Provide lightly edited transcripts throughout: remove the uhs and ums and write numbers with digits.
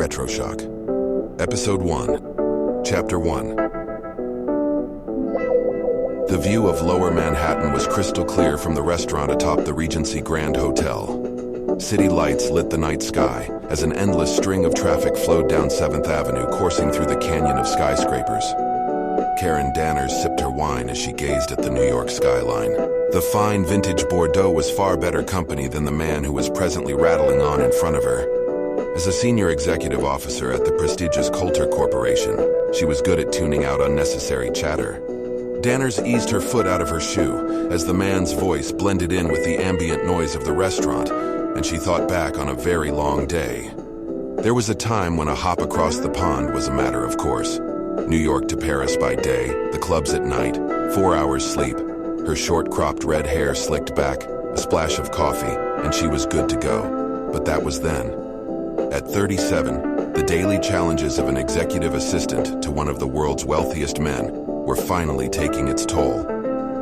RETROSHOCK. Episode 1. Chapter 1. The view of Lower Manhattan was crystal clear from the restaurant atop the Regency Grand Hotel. City lights lit the night sky as an endless string of traffic flowed down 7th Avenue, coursing through the canyon of skyscrapers. Karen Danners sipped her wine as she gazed at the New York skyline. The fine vintage Bordeaux was far better company than the man who was presently rattling on in front of her. As a senior executive officer at the prestigious Coulter Corporation, she was good at tuning out unnecessary chatter. Danners eased her foot out of her shoe as the man's voice blended in with the ambient noise of the restaurant, and she thought back on a very long day. There was a time when a hop across the pond was a matter of course. New York to Paris by day, the clubs at night, 4 hours sleep, her short-cropped red hair slicked back, a splash of coffee, and she was good to go. But that was then. At 37, the daily challenges of an executive assistant to one of the world's wealthiest men were finally taking its toll.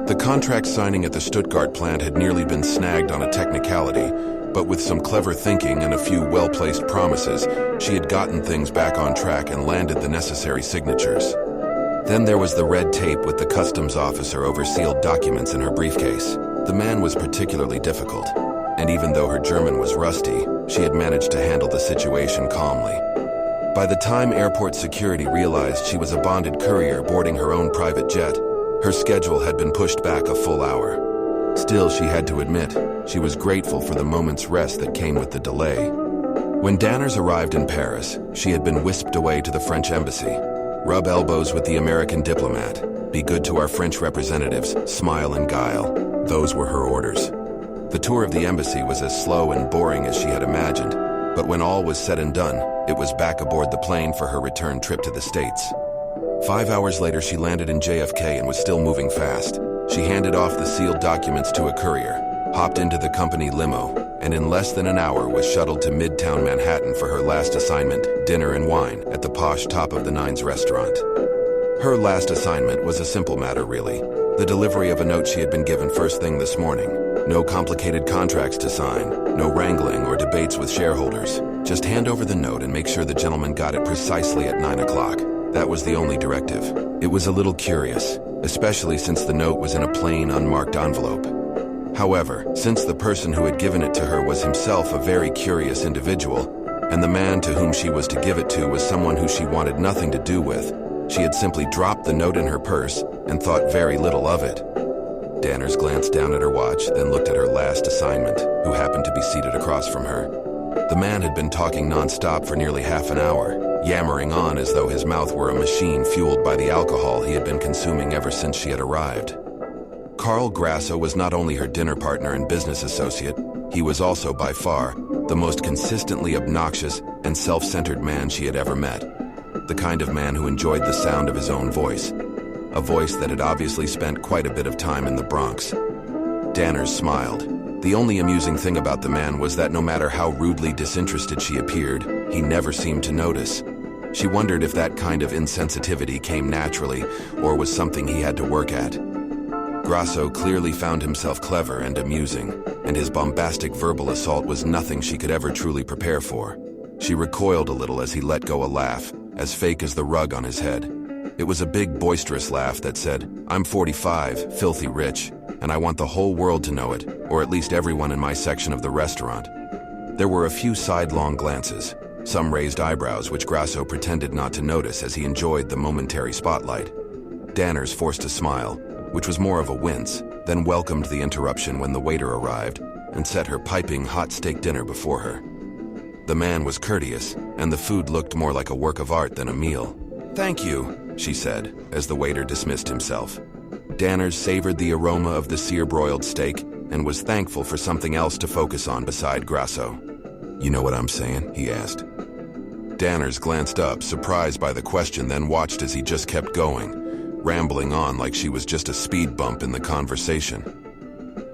The contract signing at the Stuttgart plant had nearly been snagged on a technicality, but with some clever thinking and a few well-placed promises, she had gotten things back on track and landed the necessary signatures. Then there was the red tape with the customs officer over sealed documents in her briefcase. The man was particularly difficult, and even though her German was rusty, she had managed to handle the situation calmly. By the time airport security realized she was a bonded courier boarding her own private jet, her schedule had been pushed back a full hour. Still, she had to admit, she was grateful for the moment's rest that came with the delay. When Danners arrived in Paris, she had been whisked away to the French embassy. Rub elbows with the American diplomat, be good to our French representatives, smile and guile. Those were her orders. The tour of the embassy was as slow and boring as she had imagined, but when all was said and done, it was back aboard the plane for her return trip to the States. 5 hours later, she landed in JFK and was still moving fast. She handed off the sealed documents to a courier, hopped into the company limo, and in less than an hour was shuttled to Midtown Manhattan for her last assignment, dinner and wine, at the posh Top of the Nines restaurant. Her last assignment was a simple matter, really. The delivery of a note she had been given first thing this morning. No complicated contracts to sign, no wrangling or debates with shareholders. Just hand over the note and make sure the gentleman got it precisely at 9 o'clock. That was the only directive. It was a little curious, especially since the note was in a plain, unmarked envelope. However, since the person who had given it to her was himself a very curious individual, and the man to whom she was to give it to was someone who she wanted nothing to do with, she had simply dropped the note in her purse and thought very little of it. Danners glanced down at her watch, then looked at her last assignment, who happened to be seated across from her. The man had been talking non-stop for nearly half an hour, yammering on as though his mouth were a machine fueled by the alcohol he had been consuming ever since she had arrived. Carl Grasso was not only her dinner partner and business associate, he was also by far the most consistently obnoxious and self-centered man she had ever met. The kind of man who enjoyed the sound of his own voice. A voice that had obviously spent quite a bit of time in the Bronx. Danners smiled. The only amusing thing about the man was that no matter how rudely disinterested she appeared, he never seemed to notice. She wondered if that kind of insensitivity came naturally or was something he had to work at. Grasso clearly found himself clever and amusing, and his bombastic verbal assault was nothing she could ever truly prepare for. She recoiled a little as he let go a laugh, as fake as the rug on his head. It was a big, boisterous laugh that said, "I'm 45, filthy rich, and I want the whole world to know it, or at least everyone in my section of the restaurant." There were a few sidelong glances, some raised eyebrows which Grasso pretended not to notice as he enjoyed the momentary spotlight. Danners forced a smile, which was more of a wince, then welcomed the interruption when the waiter arrived and set her piping hot steak dinner before her. The man was courteous, and the food looked more like a work of art than a meal. "Thank you," she said, as the waiter dismissed himself. Danners savored the aroma of the sear-broiled steak and was thankful for something else to focus on beside Grasso. "You know what I'm saying?" he asked. Danners glanced up, surprised by the question, then watched as he just kept going, rambling on like she was just a speed bump in the conversation.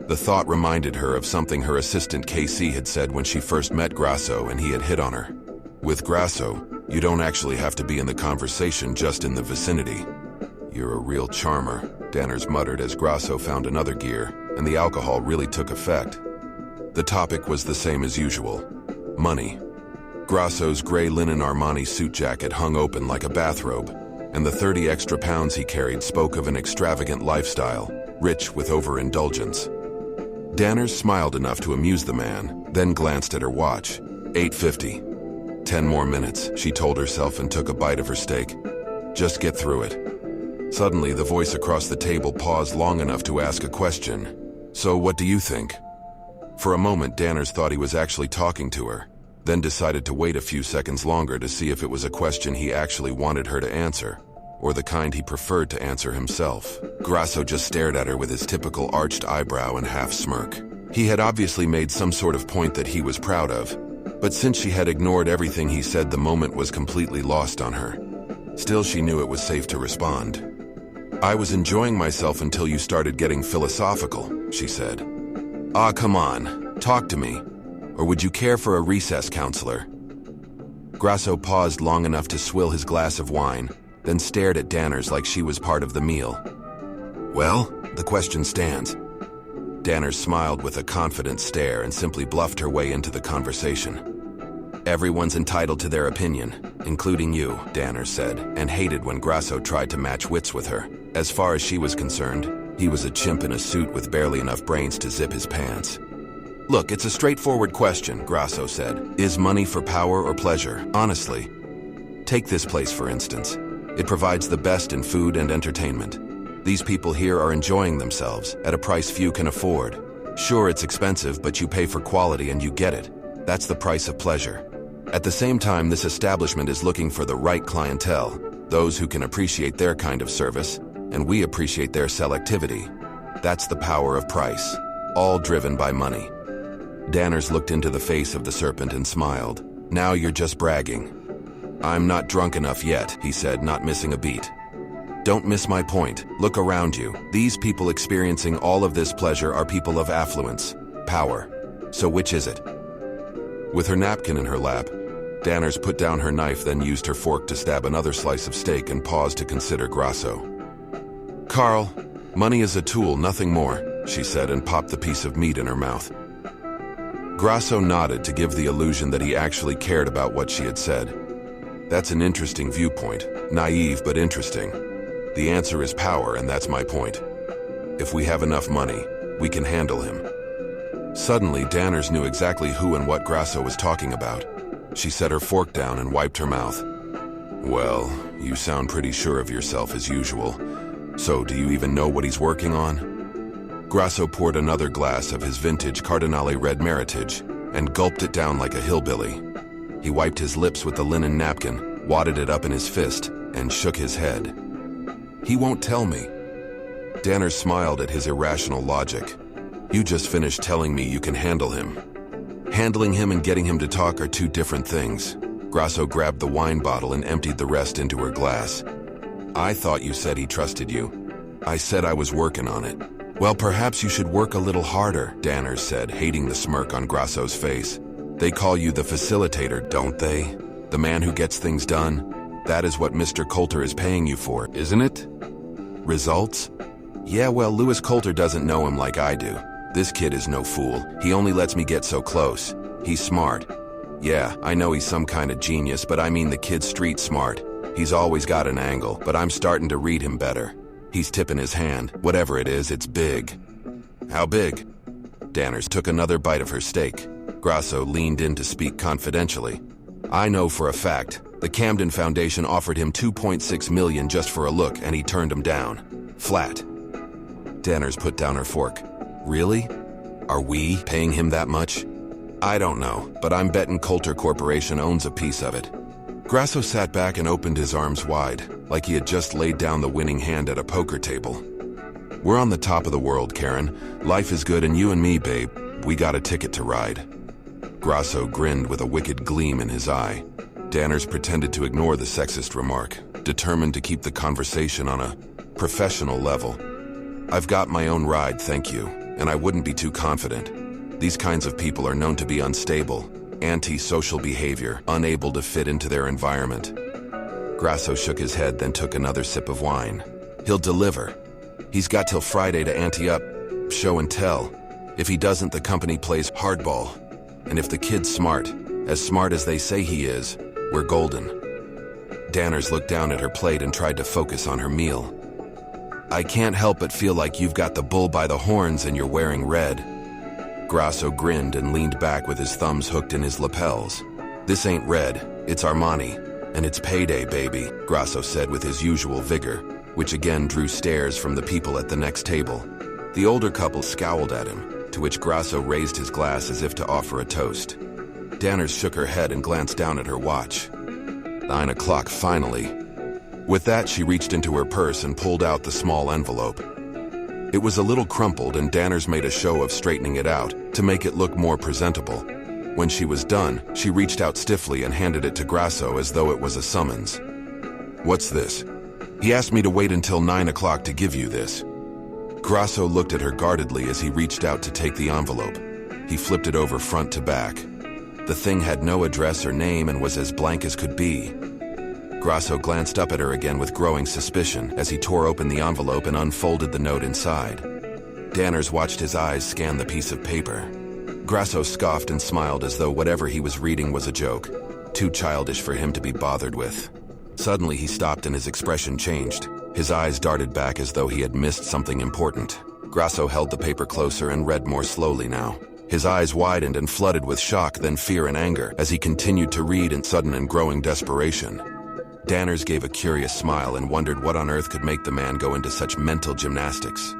The thought reminded her of something her assistant KC had said when she first met Grasso and he had hit on her. With Grasso, you don't actually have to be in the conversation, just in the vicinity. "You're a real charmer," Danners muttered as Grasso found another gear, and the alcohol really took effect. The topic was the same as usual: money. Grasso's gray linen Armani suit jacket hung open like a bathrobe, and the 30 extra pounds he carried spoke of an extravagant lifestyle, rich with overindulgence. Danners smiled enough to amuse the man, then glanced at her watch. 8:50. 10 more minutes, she told herself and took a bite of her steak. Just get through it. Suddenly, the voice across the table paused long enough to ask a question. So what do you think? For a moment, Danners thought he was actually talking to her, then decided to wait a few seconds longer to see if it was a question he actually wanted her to answer, or the kind he preferred to answer himself. Grasso just stared at her with his typical arched eyebrow and half smirk. He had obviously made some sort of point that he was proud of, but since she had ignored everything he said, the moment was completely lost on her. Still, she knew it was safe to respond. I was enjoying myself until you started getting philosophical, she said. Ah, come on, talk to me. Or would you care for a recess counselor? Grasso paused long enough to swill his glass of wine, then stared at Danners like she was part of the meal. Well, the question stands. Danners smiled with a confident stare and simply bluffed her way into the conversation. Everyone's entitled to their opinion, including you, Danners said, and hated when Grasso tried to match wits with her. As far as she was concerned, he was a chimp in a suit with barely enough brains to zip his pants. Look, it's a straightforward question, Grasso said. Is money for power or pleasure? Honestly. Take this place, for instance. It provides the best in food and entertainment. These people here are enjoying themselves at a price few can afford. Sure, it's expensive, but you pay for quality and you get it. That's the price of pleasure. At the same time, this establishment is looking for the right clientele, those who can appreciate their kind of service, and we appreciate their selectivity. That's the power of price, all driven by money. Danners looked into the face of the serpent and smiled. Now you're just bragging. I'm not drunk enough yet, he said, not missing a beat. Don't miss my point. Look around you. These people experiencing all of this pleasure are people of affluence, power. So which is it? With her napkin in her lap, Danners put down her knife, then used her fork to stab another slice of steak and paused to consider Grasso. Carl, money is a tool, nothing more, she said and popped the piece of meat in her mouth. Grasso nodded to give the illusion that he actually cared about what she had said. That's an interesting viewpoint, naive but interesting. The answer is power, and that's my point. If we have enough money, we can handle him. Suddenly, Danners knew exactly who and what Grasso was talking about. She set her fork down and wiped her mouth. Well, you sound pretty sure of yourself as usual. So, do you even know what he's working on? Grasso poured another glass of his vintage Cardinale Red Meritage and gulped it down like a hillbilly. He wiped his lips with the linen napkin, wadded it up in his fist, and shook his head. He won't tell me. Danners smiled at his irrational logic. You just finished telling me you can handle him. Handling him and getting him to talk are two different things. Grasso grabbed the wine bottle and emptied the rest into her glass. I thought you said he trusted you. I said I was working on it. Well, perhaps you should work a little harder, Danners said, hating the smirk on Grasso's face. They call you the facilitator, don't they? The man who gets things done? That is what Mr. Coulter is paying you for, isn't it? Results? Yeah, well, Louis Coulter doesn't know him like I do. This kid is no fool. He only lets me get so close. He's smart. Yeah, I know he's some kind of genius, but I mean the kid's street smart. He's always got an angle, but I'm starting to read him better. He's tipping his hand. Whatever it is, it's big. How big? Danners took another bite of her steak. Grasso leaned in to speak confidentially. I know for a fact, the Camden Foundation offered him $2.6 million just for a look, and he turned him down. Flat. Danners put down her fork. Really? Are we paying him that much? I don't know, but I'm betting Coulter Corporation owns a piece of it. Grasso sat back and opened his arms wide, like he had just laid down the winning hand at a poker table. We're on the top of the world, Karen. Life is good, and you and me, babe, we got a ticket to ride. Grasso grinned with a wicked gleam in his eye. Danners pretended to ignore the sexist remark, determined to keep the conversation on a professional level. I've got my own ride, thank you, and I wouldn't be too confident. These kinds of people are known to be unstable, anti-social behavior, unable to fit into their environment. Grasso shook his head, then took another sip of wine. He'll deliver. He's got till Friday to ante up, show and tell. If he doesn't, the company plays hardball. And if the kid's smart, As smart as they say he is, we're golden. Danners looked down at her plate and tried to focus on her meal. I can't help but feel like you've got the bull by the horns and you're wearing red. Grasso grinned and leaned back with his thumbs hooked in his lapels. This ain't red, it's Armani, and it's payday, baby, Grasso said with his usual vigor, which again drew stares from the people at the next table. The older couple scowled at him, to which Grasso raised his glass as if to offer a toast. Danners shook her head and glanced down at her watch. 9 o'clock, finally. With that, she reached into her purse and pulled out the small envelope. It was a little crumpled, and Danners made a show of straightening it out to make it look more presentable. When she was done, she reached out stiffly and handed it to Grasso as though it was a summons. What's this? He asked me to wait until 9 o'clock to give you this. Grasso looked at her guardedly as he reached out to take the envelope. He flipped it over front to back. The thing had no address or name and was as blank as could be. Grasso glanced up at her again with growing suspicion as he tore open the envelope and unfolded the note inside. Danners watched his eyes scan the piece of paper. Grasso scoffed and smiled as though whatever he was reading was a joke, too childish for him to be bothered with. Suddenly he stopped and his expression changed. His eyes darted back as though he had missed something important. Grasso held the paper closer and read more slowly now. His eyes widened and flooded with shock, then fear and anger, as he continued to read in sudden and growing desperation. Danners gave a curious smile and wondered what on earth could make the man go into such mental gymnastics.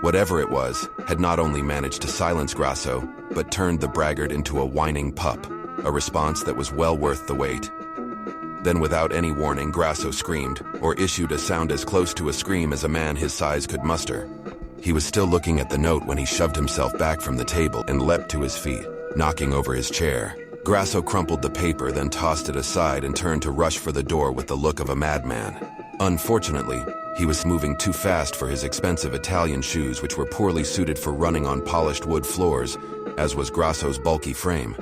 Whatever it was, had not only managed to silence Grasso, but turned the braggart into a whining pup, a response that was well worth the wait. Then without any warning, Grasso screamed, or issued a sound as close to a scream as a man his size could muster. He was still looking at the note when he shoved himself back from the table and leapt to his feet, knocking over his chair. Grasso crumpled the paper, then tossed it aside and turned to rush for the door with the look of a madman. Unfortunately, he was moving too fast for his expensive Italian shoes, which were poorly suited for running on polished wood floors, as was Grasso's bulky frame.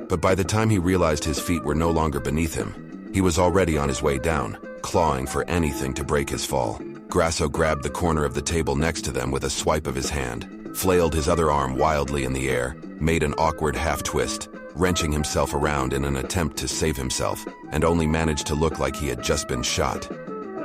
But by the time he realized his feet were no longer beneath him, he was already on his way down, clawing for anything to break his fall. Grasso grabbed the corner of the table next to them with a swipe of his hand, flailed his other arm wildly in the air, made an awkward half-twist, wrenching himself around in an attempt to save himself, and only managed to look like he had just been shot.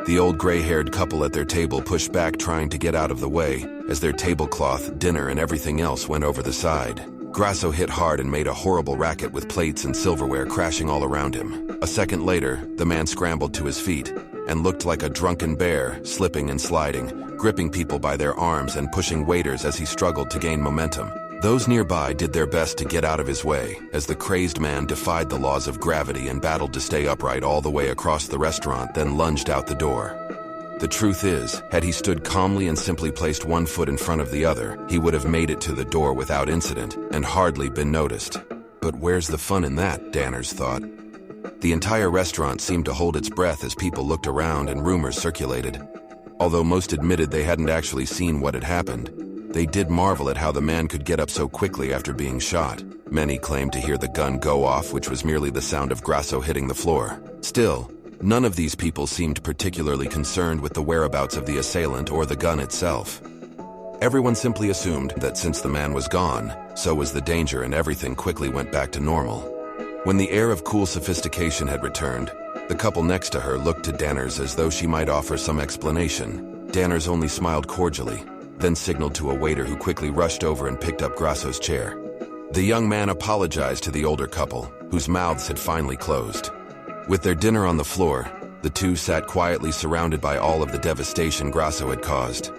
The old gray-haired couple at their table pushed back, trying to get out of the way, as their tablecloth, dinner, and everything else went over the side. Grasso hit hard and made a horrible racket with plates and silverware crashing all around him. A second later, the man scrambled to his feet and looked like a drunken bear, slipping and sliding, gripping people by their arms and pushing waiters as he struggled to gain momentum. Those nearby did their best to get out of his way, as the crazed man defied the laws of gravity and battled to stay upright all the way across the restaurant, then lunged out the door. The truth is, had he stood calmly and simply placed one foot in front of the other, he would have made it to the door without incident and hardly been noticed. But where's the fun in that, Danners thought. The entire restaurant seemed to hold its breath as people looked around and rumors circulated. Although most admitted they hadn't actually seen what had happened, they did marvel at how the man could get up so quickly after being shot. Many claimed to hear the gun go off, which was merely the sound of Grasso hitting the floor. Still, none of these people seemed particularly concerned with the whereabouts of the assailant or the gun itself. Everyone simply assumed that since the man was gone, so was the danger, and everything quickly went back to normal. When the air of cool sophistication had returned, the couple next to her looked to Danners as though she might offer some explanation. Danners only smiled cordially, then signaled to a waiter who quickly rushed over and picked up Grasso's chair. The young man apologized to the older couple, whose mouths had finally closed. With their dinner on the floor, the two sat quietly, surrounded by all of the devastation Grasso had caused.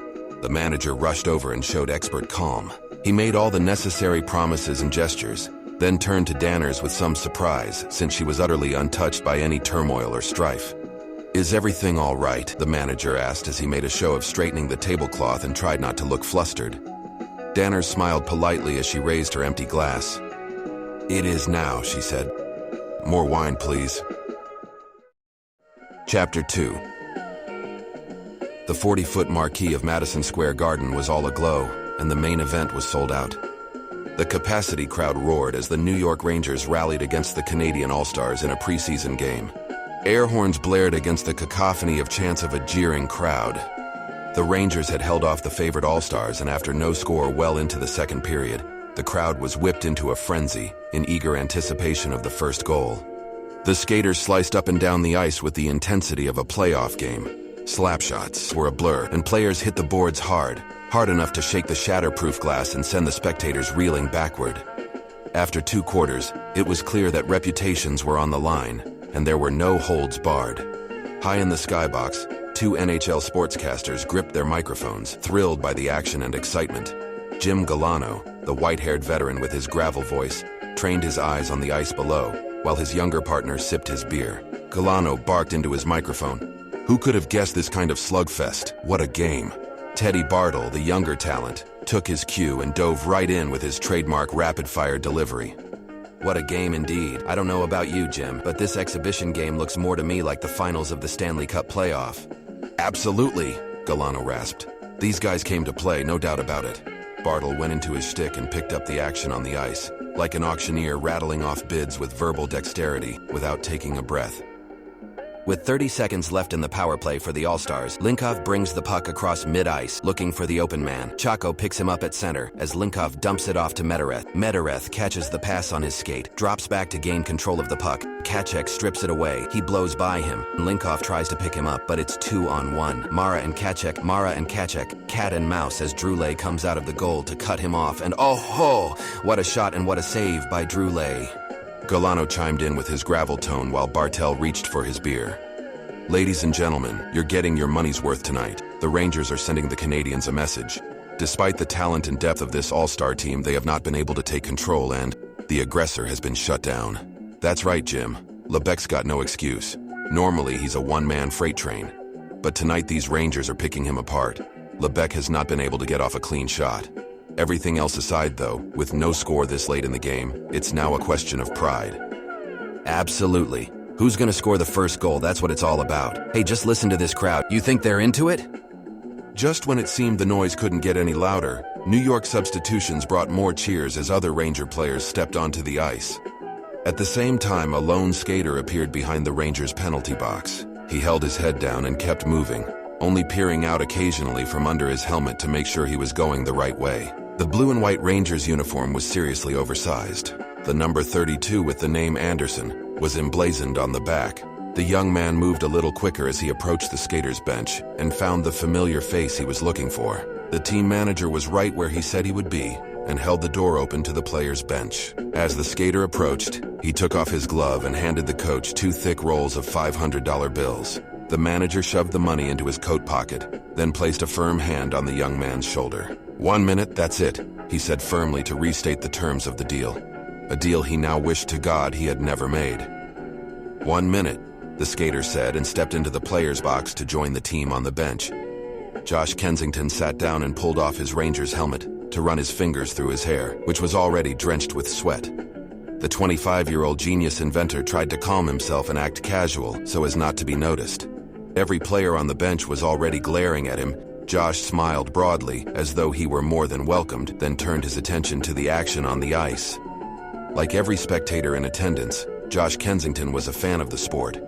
The manager rushed over and showed expert calm. He made all the necessary promises and gestures, then turned to Danners with some surprise, since she was utterly untouched by any turmoil or strife. "Is everything all right?" the manager asked as he made a show of straightening the tablecloth and tried not to look flustered. Danners smiled politely as she raised her empty glass. "It is now," she said. "More wine, please." Chapter 2. The 40-foot marquee of Madison Square Garden was all aglow, and the main event was sold out. The capacity crowd roared as the New York Rangers rallied against the Canadian All-Stars in a preseason game. Air horns blared against the cacophony of chants of a jeering crowd. The Rangers had held off the favorite All-Stars, and after no score well into the second period, The crowd was whipped into a frenzy, in eager anticipation of the first goal. The skaters sliced up and down the ice with the intensity of a playoff game. Slapshots were a blur, and players hit the boards hard enough to shake the shatterproof glass and send the spectators reeling backward. After 2 quarters, it was clear that reputations were on the line, and there were no holds barred. High in the skybox, 2 NHL sportscasters gripped their microphones, thrilled by the action and excitement. Jim Galano, the white-haired veteran with his gravel voice, trained his eyes on the ice below, while his younger partner sipped his beer. Galano barked into his microphone. Who could have guessed this kind of slugfest? What a game. Teddy Bartle, the younger talent, took his cue and dove right in with his trademark rapid-fire delivery. What a game indeed. I don't know about you, Jim, but this exhibition game looks more to me like the finals of the Stanley Cup playoff. Absolutely, Galano rasped. These guys came to play, no doubt about it. Bartle went into his shtick and picked up the action on the ice, like an auctioneer rattling off bids with verbal dexterity without taking a breath. With 30 seconds left in the power play for the All-Stars, Linkov brings the puck across mid-ice, looking for the open man. Chaco picks him up at center as Linkov dumps it off to Medoreth. Medoreth catches the pass on his skate, drops back to gain control of the puck. Kachek strips it away. He blows by him. Linkov tries to pick him up, but it's 2-on-1. Mara and Kachek, cat and mouse as Drulay comes out of the goal to cut him off, and oh-ho! What a shot and what a save by Drulay. Galano chimed in with his gravel tone while Bartel reached for his beer. Ladies and gentlemen, you're getting your money's worth tonight. The Rangers are sending the Canadiens a message. Despite the talent and depth of this all-star team, they have not been able to take control and the aggressor has been shut down. That's right, Jim. Lebec's got no excuse. Normally, he's a one-man freight train. But tonight, these Rangers are picking him apart. Lebec has not been able to get off a clean shot. Everything else aside, though, with no score this late in the game, it's now a question of pride. Absolutely. Who's gonna score the first goal? That's what it's all about. Hey, just listen to this crowd. You think they're into it? Just when it seemed the noise couldn't get any louder, New York substitutions brought more cheers as other Ranger players stepped onto the ice. At the same time, a lone skater appeared behind the Rangers' penalty box. He held his head down and kept moving, only peering out occasionally from under his helmet to make sure he was going the right way. The blue and white Rangers uniform was seriously oversized. The number 32 with the name Anderson was emblazoned on the back. The young man moved a little quicker as he approached the skater's bench and found the familiar face he was looking for. The team manager was right where he said he would be and held the door open to the player's bench. As the skater approached, he took off his glove and handed the coach 2 thick rolls of $500 bills. The manager shoved the money into his coat pocket, then placed a firm hand on the young man's shoulder. 1 minute, that's it, he said firmly to restate the terms of the deal. A deal he now wished to God he had never made. 1 minute, the skater said and stepped into the player's box to join the team on the bench. Josh Kensington sat down and pulled off his Ranger's helmet to run his fingers through his hair, which was already drenched with sweat. The 25-year-old genius inventor tried to calm himself and act casual so as not to be noticed. Every player on the bench was already glaring at him. Josh smiled broadly, as though he were more than welcomed, then turned his attention to the action on the ice. Like every spectator in attendance, Josh Kensington was a fan of the sport.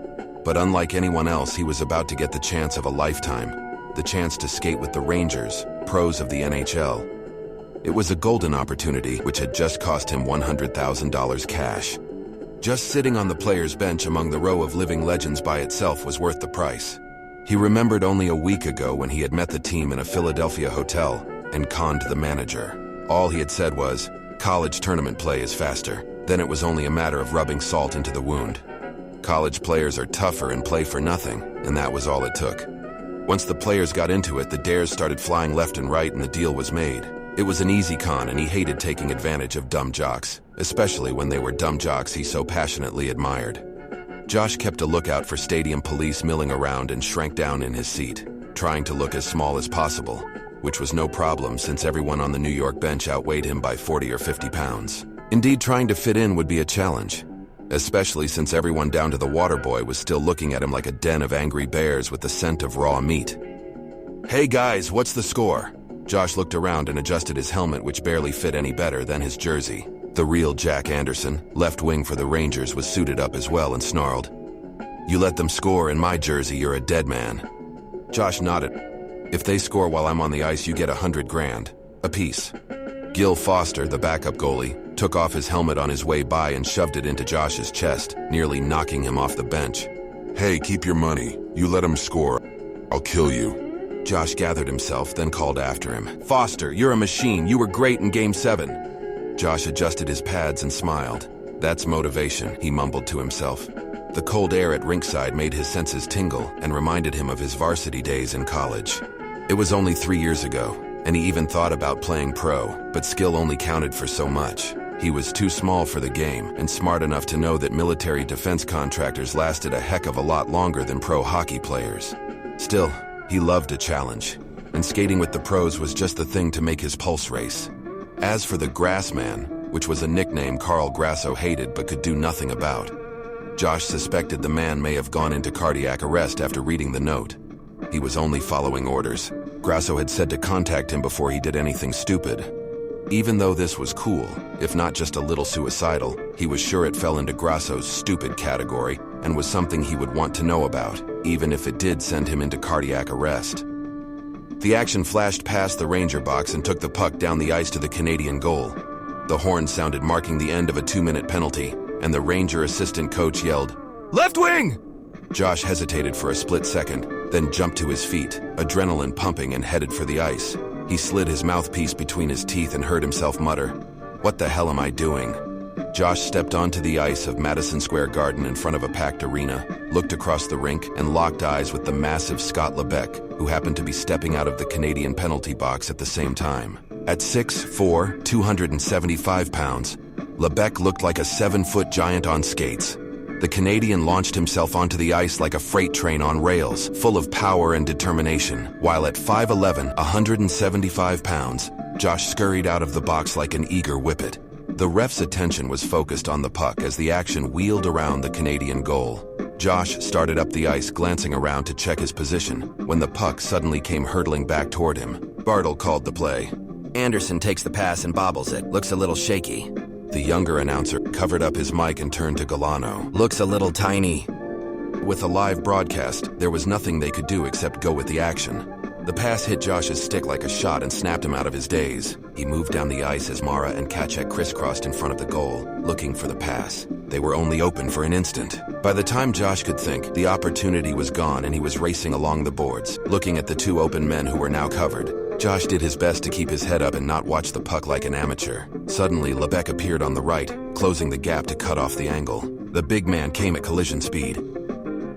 But unlike anyone else, he was about to get the chance of a lifetime, the chance to skate with the Rangers, pros of the NHL. It was a golden opportunity which had just cost him $100,000 cash. Just sitting on the player's bench among the row of living legends by itself was worth the price. He remembered only a week ago when he had met the team in a Philadelphia hotel and conned the manager. All he had said was, "College tournament play is faster." Then it was only a matter of rubbing salt into the wound. College players are tougher and play for nothing, and that was all it took. Once the players got into it, the dares started flying left and right and the deal was made. It was an easy con and he hated taking advantage of dumb jocks, especially when they were dumb jocks he so passionately admired. Josh kept a lookout for stadium police milling around and shrank down in his seat, trying to look as small as possible, which was no problem since everyone on the New York bench outweighed him by 40 or 50 pounds. Indeed, trying to fit in would be a challenge, especially since everyone down to the water boy was still looking at him like a den of angry bears with the scent of raw meat. "Hey guys, what's the score?" Josh looked around and adjusted his helmet, which barely fit any better than his jersey. The real Jack Anderson, left wing for the Rangers, was suited up as well and snarled, "You let them score in my jersey, you're a dead man." Josh nodded. "If they score while I'm on the ice, you get $100,000 apiece." Gil Foster, the backup goalie, took off his helmet on his way by and shoved it into Josh's chest, nearly knocking him off the bench. Hey, keep your money. You let him score, I'll kill you. Josh gathered himself, then called after him. Foster, you're a machine. You were great in Game 7. Josh adjusted his pads and smiled. That's motivation, he mumbled to himself. The cold air at rinkside made his senses tingle and reminded him of his varsity days in college. It was only 3 years ago, and he even thought about playing pro, but skill only counted for so much. He was too small for the game and smart enough to know that military defense contractors lasted a heck of a lot longer than pro hockey players. Still, he loved a challenge, and skating with the pros was just the thing to make his pulse race. As for the Grassman, which was a nickname Carl Grasso hated but could do nothing about, Josh suspected the man may have gone into cardiac arrest after reading the note. He was only following orders. Grasso had said to contact him before he did anything stupid. Even though this was cool, if not just a little suicidal, he was sure it fell into Grasso's stupid category and was something he would want to know about, even if it did send him into cardiac arrest. The action flashed past the Ranger box and took the puck down the ice to the Canadian goal. The horn sounded, marking the end of a 2-minute penalty, and the Ranger assistant coach yelled, "Left wing!" Josh hesitated for a split second, then jumped to his feet, adrenaline pumping, and headed for the ice. He slid his mouthpiece between his teeth and heard himself mutter, "What the hell am I doing?" Josh stepped onto the ice of Madison Square Garden in front of a packed arena, looked across the rink, and locked eyes with the massive Scott Lebec, who happened to be stepping out of the Canadian penalty box at the same time. At 6'4", 275 pounds, Lebec looked like a 7-foot giant on skates. The Canadian launched himself onto the ice like a freight train on rails, full of power and determination, while at 5'11", 175 pounds, Josh scurried out of the box like an eager whippet. The ref's attention was focused on the puck as the action wheeled around the Canadian goal. Josh started up the ice, glancing around to check his position, when the puck suddenly came hurtling back toward him. Bartle called the play. Anderson takes the pass and bobbles it. Looks a little shaky. The younger announcer covered up his mic and turned to Galano. Looks a little tiny. With a live broadcast, there was nothing they could do except go with the action. The pass hit Josh's stick like a shot and snapped him out of his daze. He moved down the ice as Mara and Kachek crisscrossed in front of the goal, looking for the pass. They were only open for an instant. By the time Josh could think, the opportunity was gone and he was racing along the boards, looking at the two open men who were now covered. Josh did his best to keep his head up and not watch the puck like an amateur. Suddenly, Lebec appeared on the right, closing the gap to cut off the angle. The big man came at collision speed.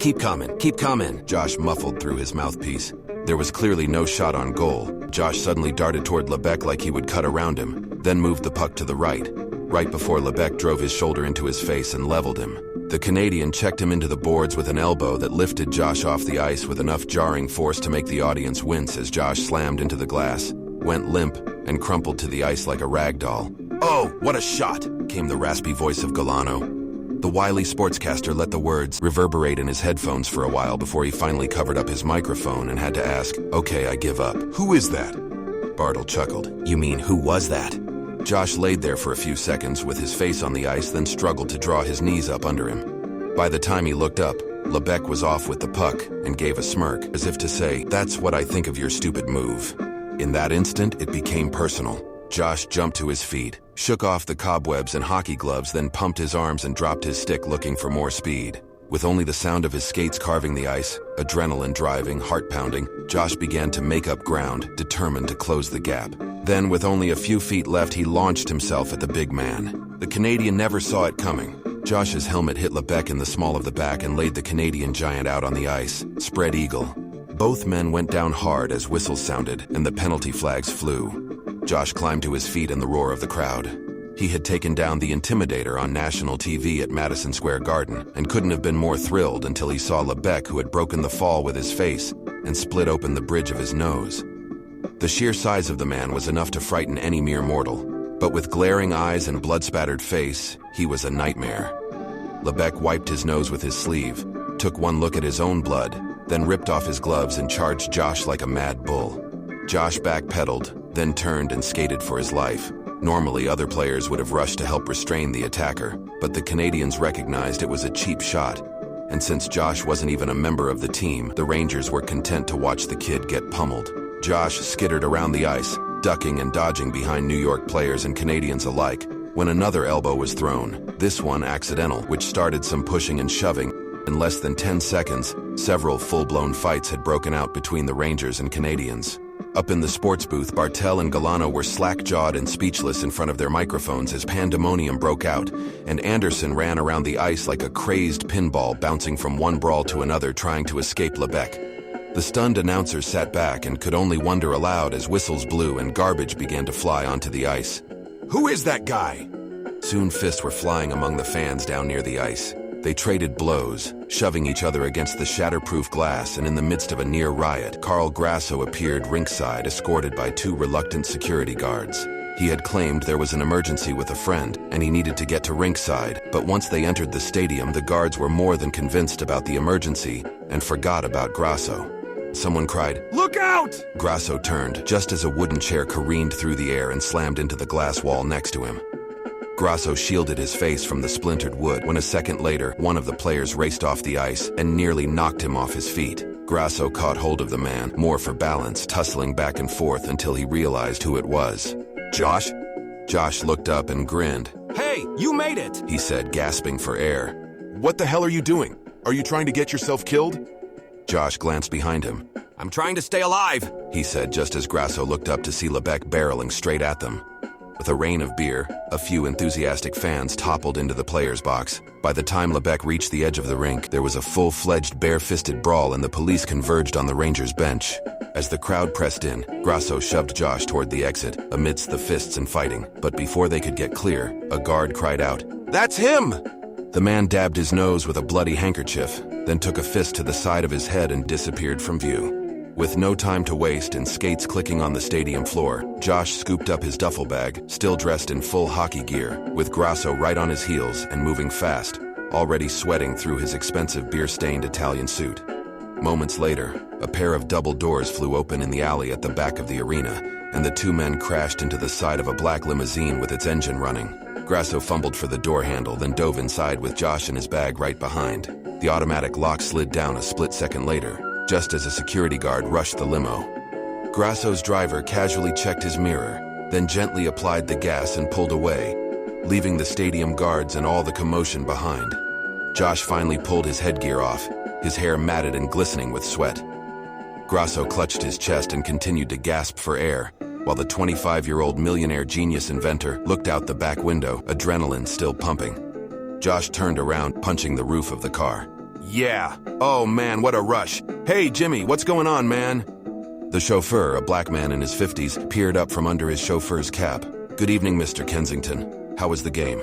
Keep coming, Josh muffled through his mouthpiece. There was clearly no shot on goal. Josh suddenly darted toward Lebec like he would cut around him, then moved the puck to the right before Lebec drove his shoulder into his face and leveled him. The Canadian checked him into the boards with an elbow that lifted Josh off the ice with enough jarring force to make the audience wince as Josh slammed into the glass, went limp, and crumpled to the ice like a rag doll. "Oh, what a shot!" came the raspy voice of Galano. The wily sportscaster let the words reverberate in his headphones for a while before he finally covered up his microphone and had to ask, "Okay, I give up." "Who is that?" Bartle chuckled. You mean, who was that? Josh laid there for a few seconds with his face on the ice, then struggled to draw his knees up under him. By the time he looked up, Lebec was off with the puck and gave a smirk, as if to say, "That's what I think of your stupid move." In that instant, it became personal. Josh jumped to his feet, shook off the cobwebs and hockey gloves, then pumped his arms and dropped his stick looking for more speed. With only the sound of his skates carving the ice, adrenaline driving, heart pounding, Josh began to make up ground, determined to close the gap. Then, with only a few feet left, he launched himself at the big man. The Canadian never saw it coming. Josh's helmet hit Lebec in the small of the back and laid the Canadian giant out on the ice, spread eagle. Both men went down hard as whistles sounded and the penalty flags flew. Josh climbed to his feet in the roar of the crowd. He had taken down the Intimidator on national TV at Madison Square Garden and couldn't have been more thrilled until he saw Lebec, who had broken the fall with his face and split open the bridge of his nose. The sheer size of the man was enough to frighten any mere mortal, but with glaring eyes and blood-spattered face, he was a nightmare. Lebec wiped his nose with his sleeve, took one look at his own blood, then ripped off his gloves and charged Josh like a mad bull. Josh backpedaled, then turned and skated for his life. Normally, other players would have rushed to help restrain the attacker, but the Canadians recognized it was a cheap shot. And since Josh wasn't even a member of the team, the Rangers were content to watch the kid get pummeled. Josh skittered around the ice, ducking and dodging behind New York players and Canadians alike, when another elbow was thrown, this one accidental, which started some pushing and shoving. In less than 10 seconds, several full-blown fights had broken out between the Rangers and Canadians. Up in the sports booth, Bartel and Galano were slack-jawed and speechless in front of their microphones as pandemonium broke out, and Anderson ran around the ice like a crazed pinball, bouncing from one brawl to another trying to escape Lebec. The stunned announcers sat back and could only wonder aloud as whistles blew and garbage began to fly onto the ice. Who is that guy? Soon fists were flying among the fans down near the ice. They traded blows, shoving each other against the shatterproof glass, and in the midst of a near riot, Carl Grasso appeared ringside escorted by two reluctant security guards. He had claimed there was an emergency with a friend, and he needed to get to ringside, but once they entered the stadium, the guards were more than convinced about the emergency and forgot about Grasso. Someone cried, "Look out!" Grasso turned, just as a wooden chair careened through the air and slammed into the glass wall next to him. Grasso shielded his face from the splintered wood when a second later, one of the players raced off the ice and nearly knocked him off his feet. Grasso caught hold of the man, more for balance, tussling back and forth until he realized who it was. Josh? Josh looked up and grinned. Hey, you made it! He said, gasping for air. What the hell are you doing? Are you trying to get yourself killed? Josh glanced behind him. I'm trying to stay alive, he said just as Grasso looked up to see Lebec barreling straight at them. With a rain of beer, a few enthusiastic fans toppled into the players' box. By the time Lebec reached the edge of the rink, there was a full-fledged bare-fisted brawl and the police converged on the Rangers' bench. As the crowd pressed in, Grasso shoved Josh toward the exit, amidst the fists and fighting. But before they could get clear, a guard cried out, "That's him!" The man dabbed his nose with a bloody handkerchief, then took a fist to the side of his head and disappeared from view. With no time to waste and skates clicking on the stadium floor, Josh scooped up his duffel bag, still dressed in full hockey gear, with Grasso right on his heels and moving fast, already sweating through his expensive beer-stained Italian suit. Moments later, a pair of double doors flew open in the alley at the back of the arena, and the two men crashed into the side of a black limousine with its engine running. Grasso fumbled for the door handle, then dove inside with Josh and his bag right behind. The automatic lock slid down a split second later, just as a security guard rushed the limo. Grasso's driver casually checked his mirror, then gently applied the gas and pulled away, leaving the stadium guards and all the commotion behind. Josh finally pulled his headgear off, his hair matted and glistening with sweat. Grasso clutched his chest and continued to gasp for air, while the 25-year-old millionaire genius inventor looked out the back window, adrenaline still pumping. Josh turned around, punching the roof of the car. Yeah. Oh man, what a rush. Hey Jimmy, what's going on, man? The chauffeur, a black man in his 50s, peered up from under his chauffeur's cap. "Good evening, Mr. Kensington. How was the game?"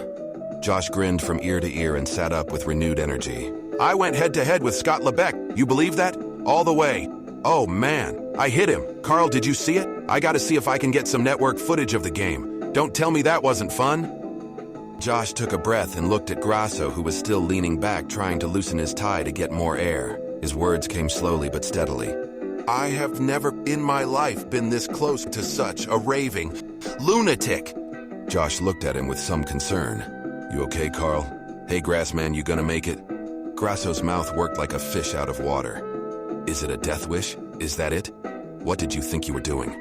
Josh grinned from ear to ear and sat up with renewed energy. I went head-to-head with Scott Lebec. You believe that? All the way. Oh man, I hit him. Carl, did you see it? I gotta see if I can get some network footage of the game. Don't tell me that wasn't fun. Josh took a breath and looked at Grasso, who was still leaning back trying to loosen his tie to get more air. His words came slowly but steadily. I have never in my life been this close to such a raving lunatic. Josh looked at him with some concern. You okay, Carl? Hey, Grassman, you gonna make it? Grasso's mouth worked like a fish out of water. Is it a death wish? Is that it? What did you think you were doing?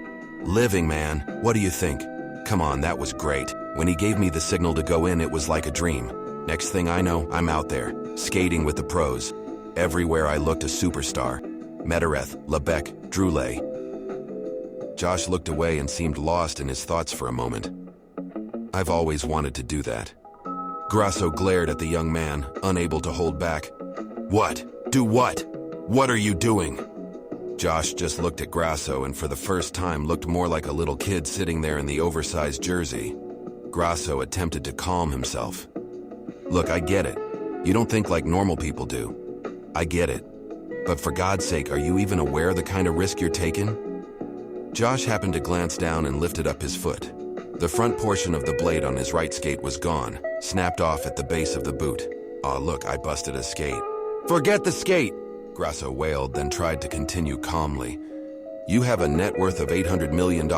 Living, man. What do you think? Come on, that was great. When he gave me the signal to go in, it was like a dream. Next thing I know, I'm out there, skating with the pros. Everywhere I looked, a superstar. Medareth, Lebec, Droulet. Josh looked away and seemed lost in his thoughts for a moment. I've always wanted to do that. Grasso glared at the young man, unable to hold back. What? Do what? What are you doing? Josh just looked at Grasso and for the first time looked more like a little kid sitting there in the oversized jersey. Grasso attempted to calm himself. Look, I get it. You don't think like normal people do. I get it. But for God's sake, are you even aware of the kind of risk you're taking? Josh happened to glance down and lifted up his foot. The front portion of the blade on his right skate was gone, snapped off at the base of the boot. Aw, look, I busted a skate. Forget the skate! Grasso wailed, then tried to continue calmly. You have a net worth of $800 million.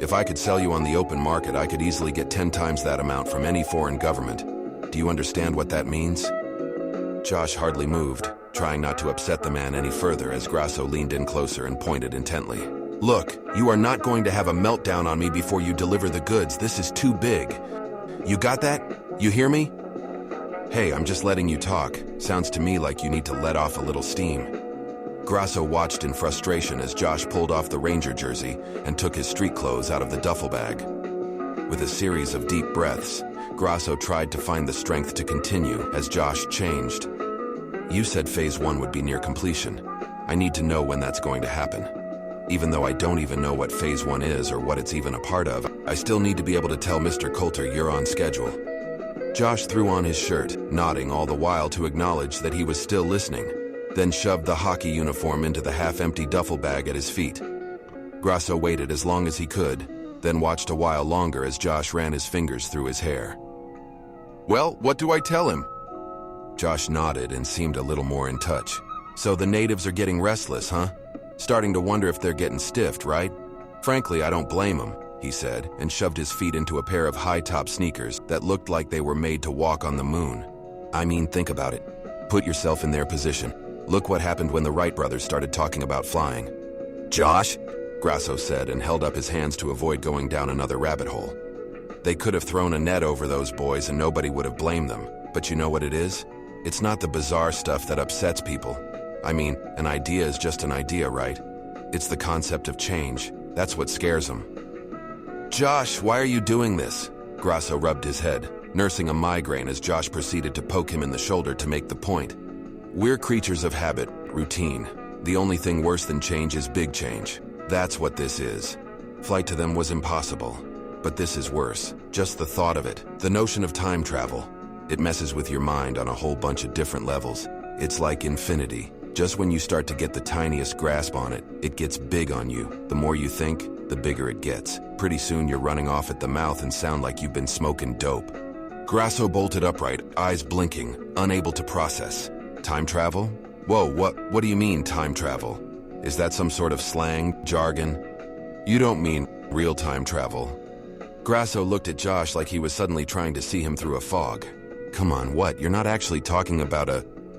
If I could sell you on the open market, I could easily get 10 times that amount from any foreign government. Do you understand what that means? Josh hardly moved, trying not to upset the man any further as Grasso leaned in closer and pointed intently. Look, you are not going to have a meltdown on me before you deliver the goods. This is too big. You got that? You hear me? Hey, I'm just letting you talk. Sounds to me like you need to let off a little steam. Grasso watched in frustration as Josh pulled off the Ranger jersey and took his street clothes out of the duffel bag. With a series of deep breaths, Grasso tried to find the strength to continue as Josh changed. You said Phase 1 would be near completion. I need to know when that's going to happen. Even though I don't even know what Phase 1 is or what it's even a part of, I still need to be able to tell Mr. Coulter you're on schedule. Josh threw on his shirt, nodding all the while to acknowledge that he was still listening, then shoved the hockey uniform into the half-empty duffel bag at his feet. Grasso waited as long as he could, then watched a while longer as Josh ran his fingers through his hair. Well, what do I tell him? Josh nodded and seemed a little more in touch. So the natives are getting restless, huh? Starting to wonder if they're getting stiffed, right? Frankly, I don't blame them, he said, and shoved his feet into a pair of high-top sneakers that looked like they were made to walk on the moon. I mean, think about it. Put yourself in their position. Look what happened when the Wright brothers started talking about flying. Josh? Grasso said and held up his hands to avoid going down another rabbit hole. They could have thrown a net over those boys and nobody would have blamed them. But you know what it is? It's not the bizarre stuff that upsets people. I mean, an idea is just an idea, right? It's the concept of change. That's what scares them. Josh, why are you doing this? Grasso rubbed his head, nursing a migraine as Josh proceeded to poke him in the shoulder to make the point. We're creatures of habit, routine. The only thing worse than change is big change. That's what this is. Flight to them was impossible. But this is worse. Just the thought of it. The notion of time travel. It messes with your mind on a whole bunch of different levels. It's like infinity. Just when you start to get the tiniest grasp on it, it gets big on you. The more you think, the bigger it gets. Pretty soon you're running off at the mouth and sound like you've been smoking dope. Grasso bolted upright, eyes blinking, unable to process. Time travel? Whoa, what do you mean, time travel? Is that some sort of slang, jargon? You don't mean real time travel. Grasso looked at Josh like he was suddenly trying to see him through a fog. Come on, what? You're not actually talking about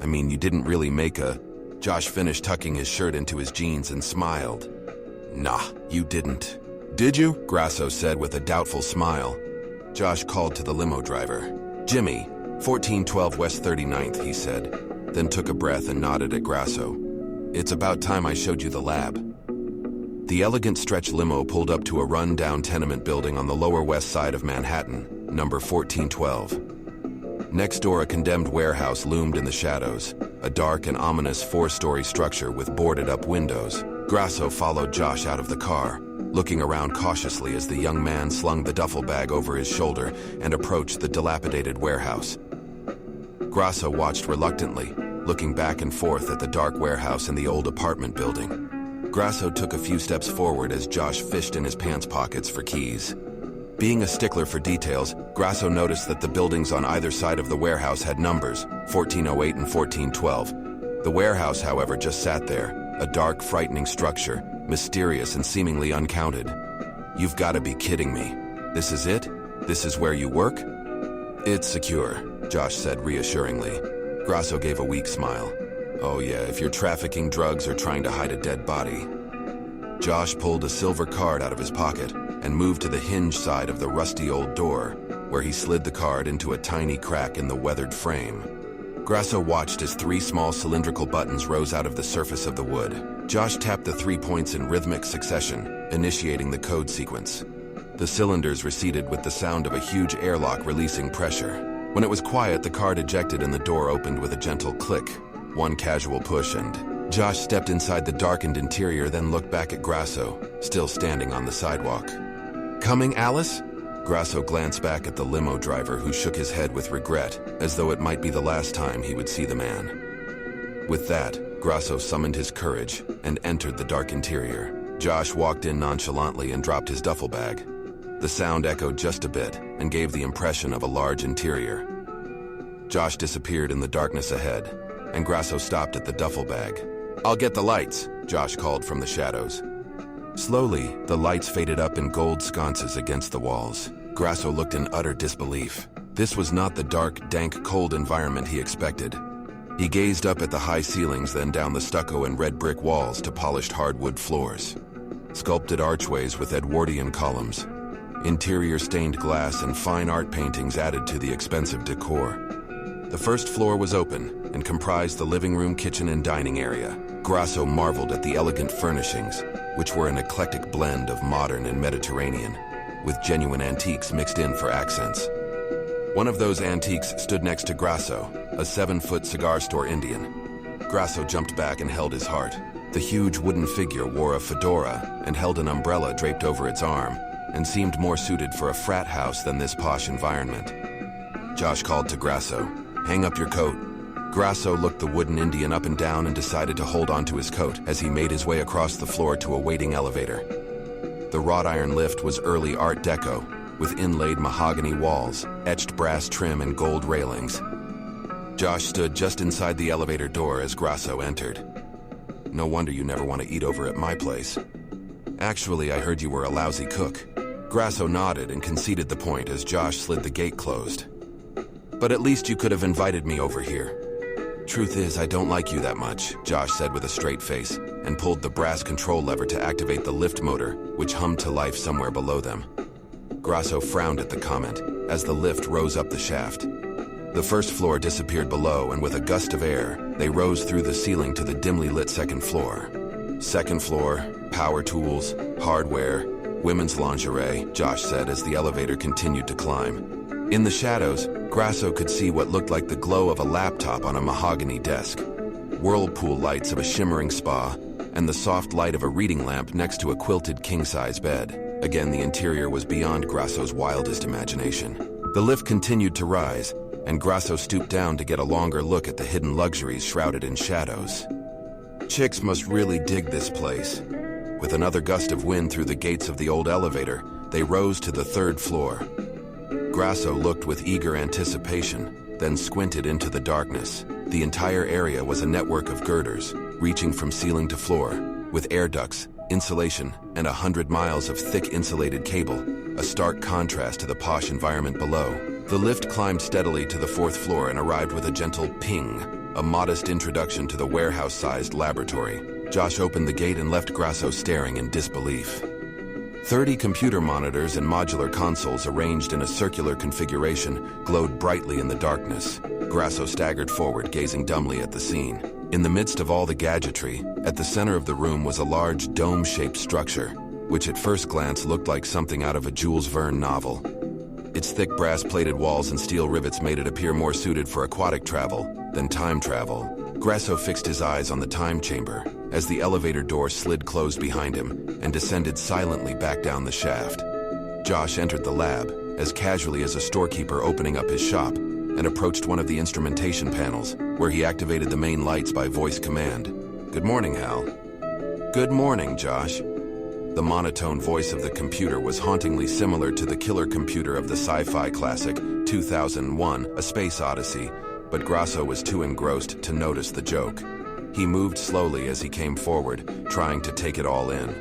you didn't really make a... Josh finished tucking his shirt into his jeans and smiled. Nah, you didn't. Did you? Grasso said with a doubtful smile. Josh called to the limo driver. Jimmy, 1412 West 39th, he said, then took a breath and nodded at Grasso. It's about time I showed you the lab. The elegant stretch limo pulled up to a run-down tenement building on the Lower West Side of Manhattan, number 1412. Next door, a condemned warehouse loomed in the shadows, a dark and ominous 4-story structure with boarded-up windows. Grasso followed Josh out of the car, looking around cautiously as the young man slung the duffel bag over his shoulder and approached the dilapidated warehouse. Grasso watched reluctantly, looking back and forth at the dark warehouse and the old apartment building. Grasso took a few steps forward as Josh fished in his pants pockets for keys. Being a stickler for details, Grasso noticed that the buildings on either side of the warehouse had numbers, 1408 and 1412. The warehouse, however, just sat there, a dark, frightening structure, mysterious and seemingly uncounted. You've got to be kidding me. This is it? This is where you work? It's secure, Josh said reassuringly. Grasso gave a weak smile. Oh yeah, if you're trafficking drugs or trying to hide a dead body. Josh pulled a silver card out of his pocket and moved to the hinge side of the rusty old door, where he slid the card into a tiny crack in the weathered frame. Grasso watched as 3 small cylindrical buttons rose out of the surface of the wood. Josh tapped the 3 points in rhythmic succession, initiating the code sequence. The cylinders receded with the sound of a huge airlock releasing pressure. When it was quiet, the card ejected and the door opened with a gentle click. One casual push and Josh stepped inside the darkened interior, then looked back at Grasso, still standing on the sidewalk. Coming, Alice? Grasso glanced back at the limo driver, who shook his head with regret, as though it might be the last time he would see the man. With that, Grasso summoned his courage and entered the dark interior. Josh walked in nonchalantly and dropped his duffel bag. The sound echoed just a bit and gave the impression of a large interior. Josh disappeared in the darkness ahead, and Grasso stopped at the duffel bag. "I'll get the lights," Josh called from the shadows. Slowly, the lights faded up in gold sconces against the walls. Grasso looked in utter disbelief. This was not the dark, dank, cold environment he expected. He gazed up at the high ceilings, then down the stucco and red brick walls to polished hardwood floors. sculpted archways with Edwardian columns. Interior stained glass and fine art paintings added to the expensive decor. The first floor was open and comprised the living room, kitchen, and dining area. Grasso marveled at the elegant furnishings, which were an eclectic blend of modern and Mediterranean, with genuine antiques mixed in for accents. One of those antiques stood next to Grasso, a 7-foot cigar store Indian. Grasso jumped back and held his heart. The huge wooden figure wore a fedora and held an umbrella draped over its arm, and seemed more suited for a frat house than this posh environment. Josh called to Grasso, "Hang up your coat." Grasso looked the wooden Indian up and down and decided to hold onto his coat as he made his way across the floor to a waiting elevator. The wrought iron lift was early Art Deco, with inlaid mahogany walls, etched brass trim, and gold railings. Josh stood just inside the elevator door as Grasso entered. "No wonder you never want to eat over at my place. Actually, I heard you were a lousy cook." Grasso nodded and conceded the point as Josh slid the gate closed. "But at least you could have invited me over here." "Truth is, I don't like you that much," Josh said with a straight face, and pulled the brass control lever to activate the lift motor, which hummed to life somewhere below them. Grasso frowned at the comment as the lift rose up the shaft. The first floor disappeared below, and with a gust of air, they rose through the ceiling to the dimly lit second floor. Second floor, power tools, hardware, women's lingerie, Josh said as the elevator continued to climb. In the shadows, Grasso could see what looked like the glow of a laptop on a mahogany desk, whirlpool lights of a shimmering spa, and the soft light of a reading lamp next to a quilted king-size bed. Again, the interior was beyond Grasso's wildest imagination. The lift continued to rise, and Grasso stooped down to get a longer look at the hidden luxuries shrouded in shadows. Chicks must really dig this place. With another gust of wind through the gates of the old elevator, they rose to the third floor. Grasso looked with eager anticipation, then squinted into the darkness. The entire area was a network of girders, reaching from ceiling to floor, with air ducts, insulation, and 100 miles of thick insulated cable, a stark contrast to the posh environment below. The lift climbed steadily to the fourth floor and arrived with a gentle ping, a modest introduction to the warehouse-sized laboratory. Josh opened the gate and left Grasso staring in disbelief. 30 computer monitors and modular consoles arranged in a circular configuration glowed brightly in the darkness. Grasso staggered forward, gazing dumbly at the scene. In the midst of all the gadgetry, at the center of the room was a large dome-shaped structure, which at first glance looked like something out of a Jules Verne novel. Its thick brass-plated walls and steel rivets made it appear more suited for aquatic travel than time travel. Grasso fixed his eyes on the time chamber as the elevator door slid closed behind him and descended silently back down the shaft. Josh entered the lab as casually as a storekeeper opening up his shop and approached one of the instrumentation panels, where he activated the main lights by voice command. "Good morning, Hal." "Good morning, Josh." The monotone voice of the computer was hauntingly similar to the killer computer of the sci-fi classic 2001: A Space Odyssey, but Grasso was too engrossed to notice the joke. He moved slowly as he came forward, trying to take it all in.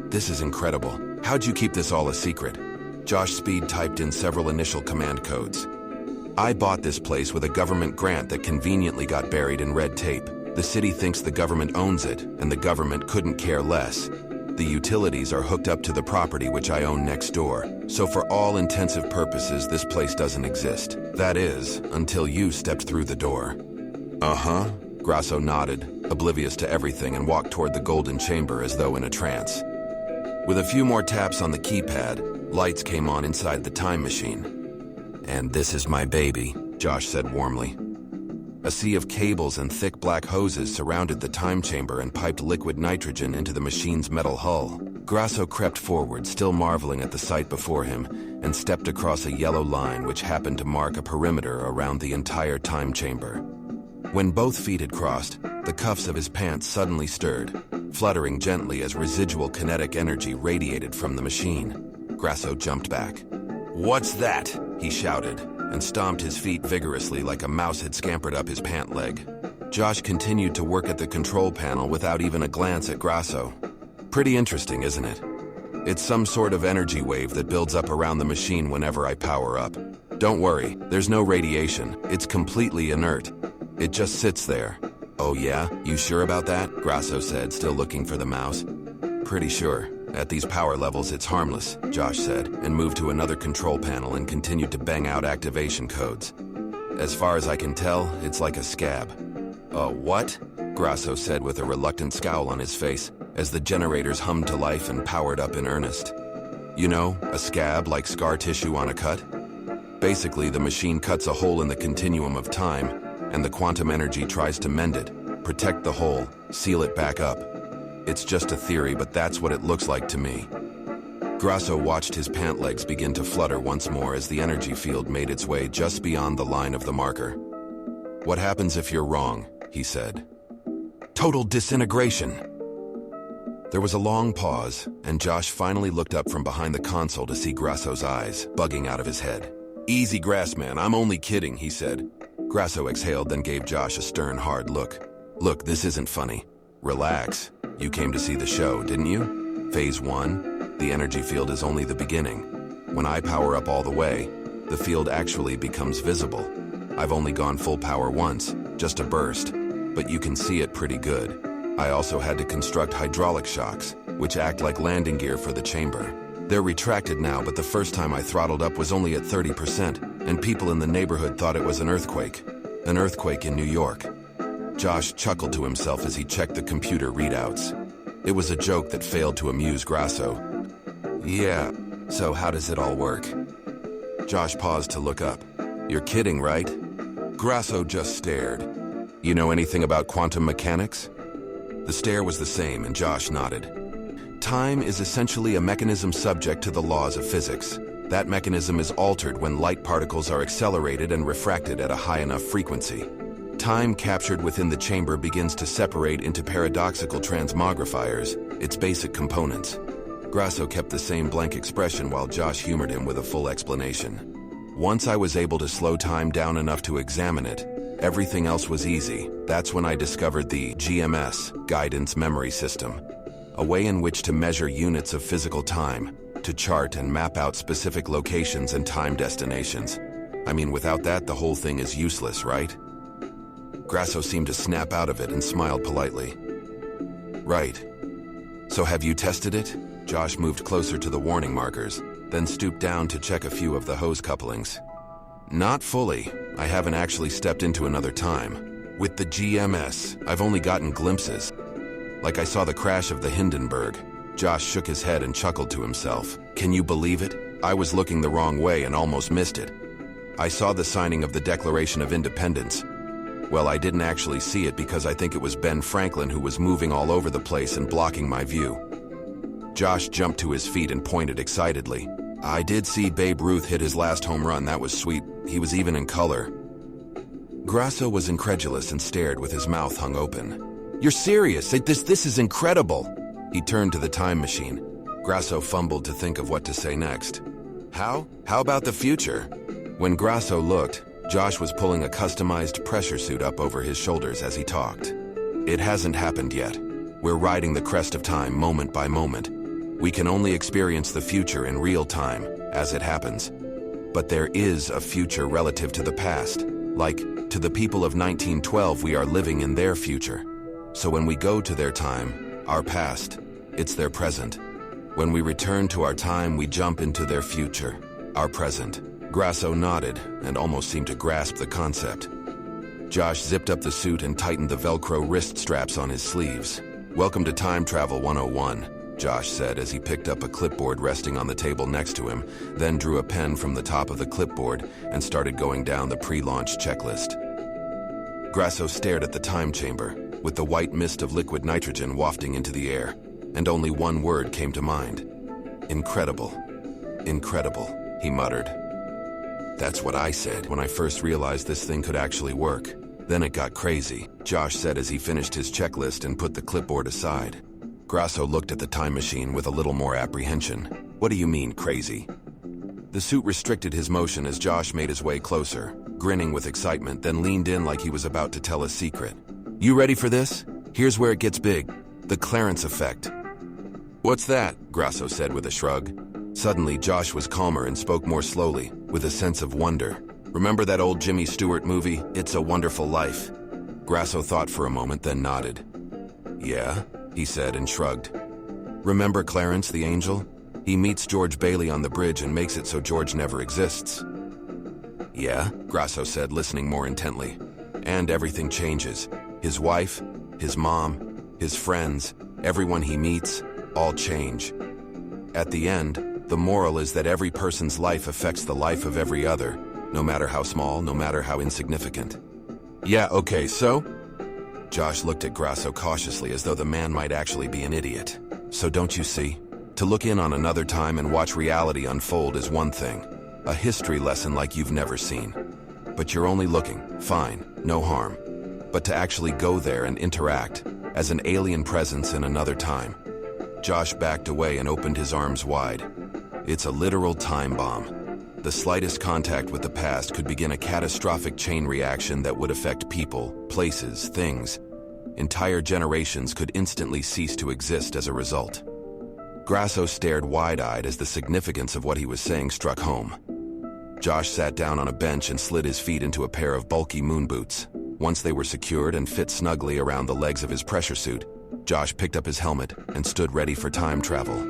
"This is incredible. How'd you keep this all a secret?" Josh Speed typed in several initial command codes. "I bought this place with a government grant that conveniently got buried in red tape. The city thinks the government owns it, and the government couldn't care less. The utilities are hooked up to the property which I own next door, so for all intensive purposes this place doesn't exist. That is, until you stepped through the door." "Uh-huh." Grasso nodded, oblivious to everything, and walked toward the golden chamber as though in a trance. With a few more taps on the keypad, lights came on inside the time machine. "And this is my baby," Josh said warmly. A sea of cables and thick black hoses surrounded the time chamber and piped liquid nitrogen into the machine's metal hull. Grasso crept forward, still marveling at the sight before him, and stepped across a yellow line which happened to mark a perimeter around the entire time chamber. When both feet had crossed, the cuffs of his pants suddenly stirred, fluttering gently as residual kinetic energy radiated from the machine. Grasso jumped back. "What's that?" he shouted, and stomped his feet vigorously like a mouse had scampered up his pant leg. Josh continued to work at the control panel without even a glance at Grasso. "Pretty interesting, isn't it? It's some sort of energy wave that builds up around the machine whenever I power up. Don't worry, there's no radiation. It's completely inert. It just sits there." "Oh yeah? You sure about that?" Grasso said, still looking for the mouse. "Pretty sure. At these power levels, it's harmless, Josh said, and moved to another control panel and continued to bang out activation codes. As far as I can tell, it's like a scab. What? Grasso said with a reluctant scowl on his face as the generators hummed to life and powered up in earnest. You know, a scab like scar tissue on a cut? Basically, the machine cuts a hole in the continuum of time, and the quantum energy tries to mend it, protect the hole, seal it back up. It's just a theory, but that's what it looks like to me. Grasso watched his pant legs begin to flutter once more as the energy field made its way just beyond the line of the marker. What happens if you're wrong? He said. Total disintegration. There was a long pause, and Josh finally looked up from behind the console to see Grasso's eyes bugging out of his head. Easy grass, man, I'm only kidding, he said. Grasso exhaled, then gave Josh a stern, hard look. Look, this isn't funny. Relax. You came to see the show, didn't you? Phase 1, the energy field is only the beginning. When I power up all the way, the field actually becomes visible. I've only gone full power once, just a burst, but you can see it pretty good. I also had to construct hydraulic shocks, which act like landing gear for the chamber. They're retracted now, but the first time I throttled up was only at 30%, and people in the neighborhood thought it was an earthquake. An earthquake in New York. Josh chuckled to himself as he checked the computer readouts. It was a joke that failed to amuse Grasso. Yeah, so how does it all work? Josh paused to look up. You're kidding, right? Grasso just stared. You know anything about quantum mechanics? The stare was the same, and Josh nodded. Time is essentially a mechanism subject to the laws of physics. That mechanism is altered when light particles are accelerated and refracted at a high enough frequency. Time captured within the chamber begins to separate into paradoxical transmogrifiers, its basic components. Grasso kept the same blank expression while Josh humored him with a full explanation. Once I was able to slow time down enough to examine it, everything else was easy. That's when I discovered the GMS, Guidance Memory System, a way in which to measure units of physical time, to chart and map out specific locations and time destinations. I mean, without that, the whole thing is useless, right? Grasso seemed to snap out of it and smiled politely. Right. So have you tested it? Josh moved closer to the warning markers, then stooped down to check a few of the hose couplings. Not fully. I haven't actually stepped into another time. With the GMS, I've only gotten glimpses. Like I saw the crash of the Hindenburg. Josh shook his head and chuckled to himself. Can you believe it? I was looking the wrong way and almost missed it. I saw the signing of the Declaration of Independence. Well, I didn't actually see it because I think it was Ben Franklin who was moving all over the place and blocking my view. Josh jumped to his feet and pointed excitedly. I did see Babe Ruth hit his last home run. That was sweet. He was even in color. Grasso was incredulous and stared with his mouth hung open. You're serious? This is incredible. He turned to the time machine. Grasso fumbled to think of what to say next. How? How about the future? When Grasso looked, Josh was pulling a customized pressure suit up over his shoulders as he talked. It hasn't happened yet. We're riding the crest of time moment by moment. We can only experience the future in real time, as it happens. But there is a future relative to the past. Like, to the people of 1912, we are living in their future. So when we go to their time, our past, it's their present. When we return to our time, we jump into their future, our present. Grasso nodded and almost seemed to grasp the concept. Josh zipped up the suit and tightened the Velcro wrist straps on his sleeves. Welcome to Time Travel 101, Josh said as he picked up a clipboard resting on the table next to him, then drew a pen from the top of the clipboard and started going down the pre-launch checklist. Grasso stared at the time chamber, with the white mist of liquid nitrogen wafting into the air, and only one word came to mind. Incredible. Incredible, he muttered. That's what I said when I first realized this thing could actually work. Then it got crazy, Josh said as he finished his checklist and put the clipboard aside. Grasso looked at the time machine with a little more apprehension. What do you mean, crazy? The suit restricted his motion as Josh made his way closer, grinning with excitement, then leaned in like he was about to tell a secret. You ready for this? Here's where it gets big. The Clarence effect. What's that? Grasso said with a shrug. Suddenly, Josh was calmer and spoke more slowly, with a sense of wonder. Remember that old Jimmy Stewart movie, It's a Wonderful Life? Grasso thought for a moment, then nodded. Yeah, he said and shrugged. Remember Clarence the angel? He meets George Bailey on the bridge and makes it so George never exists. Yeah, Grasso said, listening more intently. And everything changes. His wife, his mom, his friends, everyone he meets, all change. At the end, the moral is that every person's life affects the life of every other, no matter how small, no matter how insignificant. Yeah, okay, so? Josh looked at Grasso cautiously as though the man might actually be an idiot. So don't you see? To look in on another time and watch reality unfold is one thing. A history lesson like you've never seen. But you're only looking, fine, no harm. But to actually go there and interact, as an alien presence in another time. Josh backed away and opened his arms wide. It's a literal time bomb. The slightest contact with the past could begin a catastrophic chain reaction that would affect people, places, things. Entire generations could instantly cease to exist as a result. Grasso stared wide-eyed as the significance of what he was saying struck home. Josh sat down on a bench and slid his feet into a pair of bulky moon boots. Once they were secured and fit snugly around the legs of his pressure suit, Josh picked up his helmet and stood ready for time travel.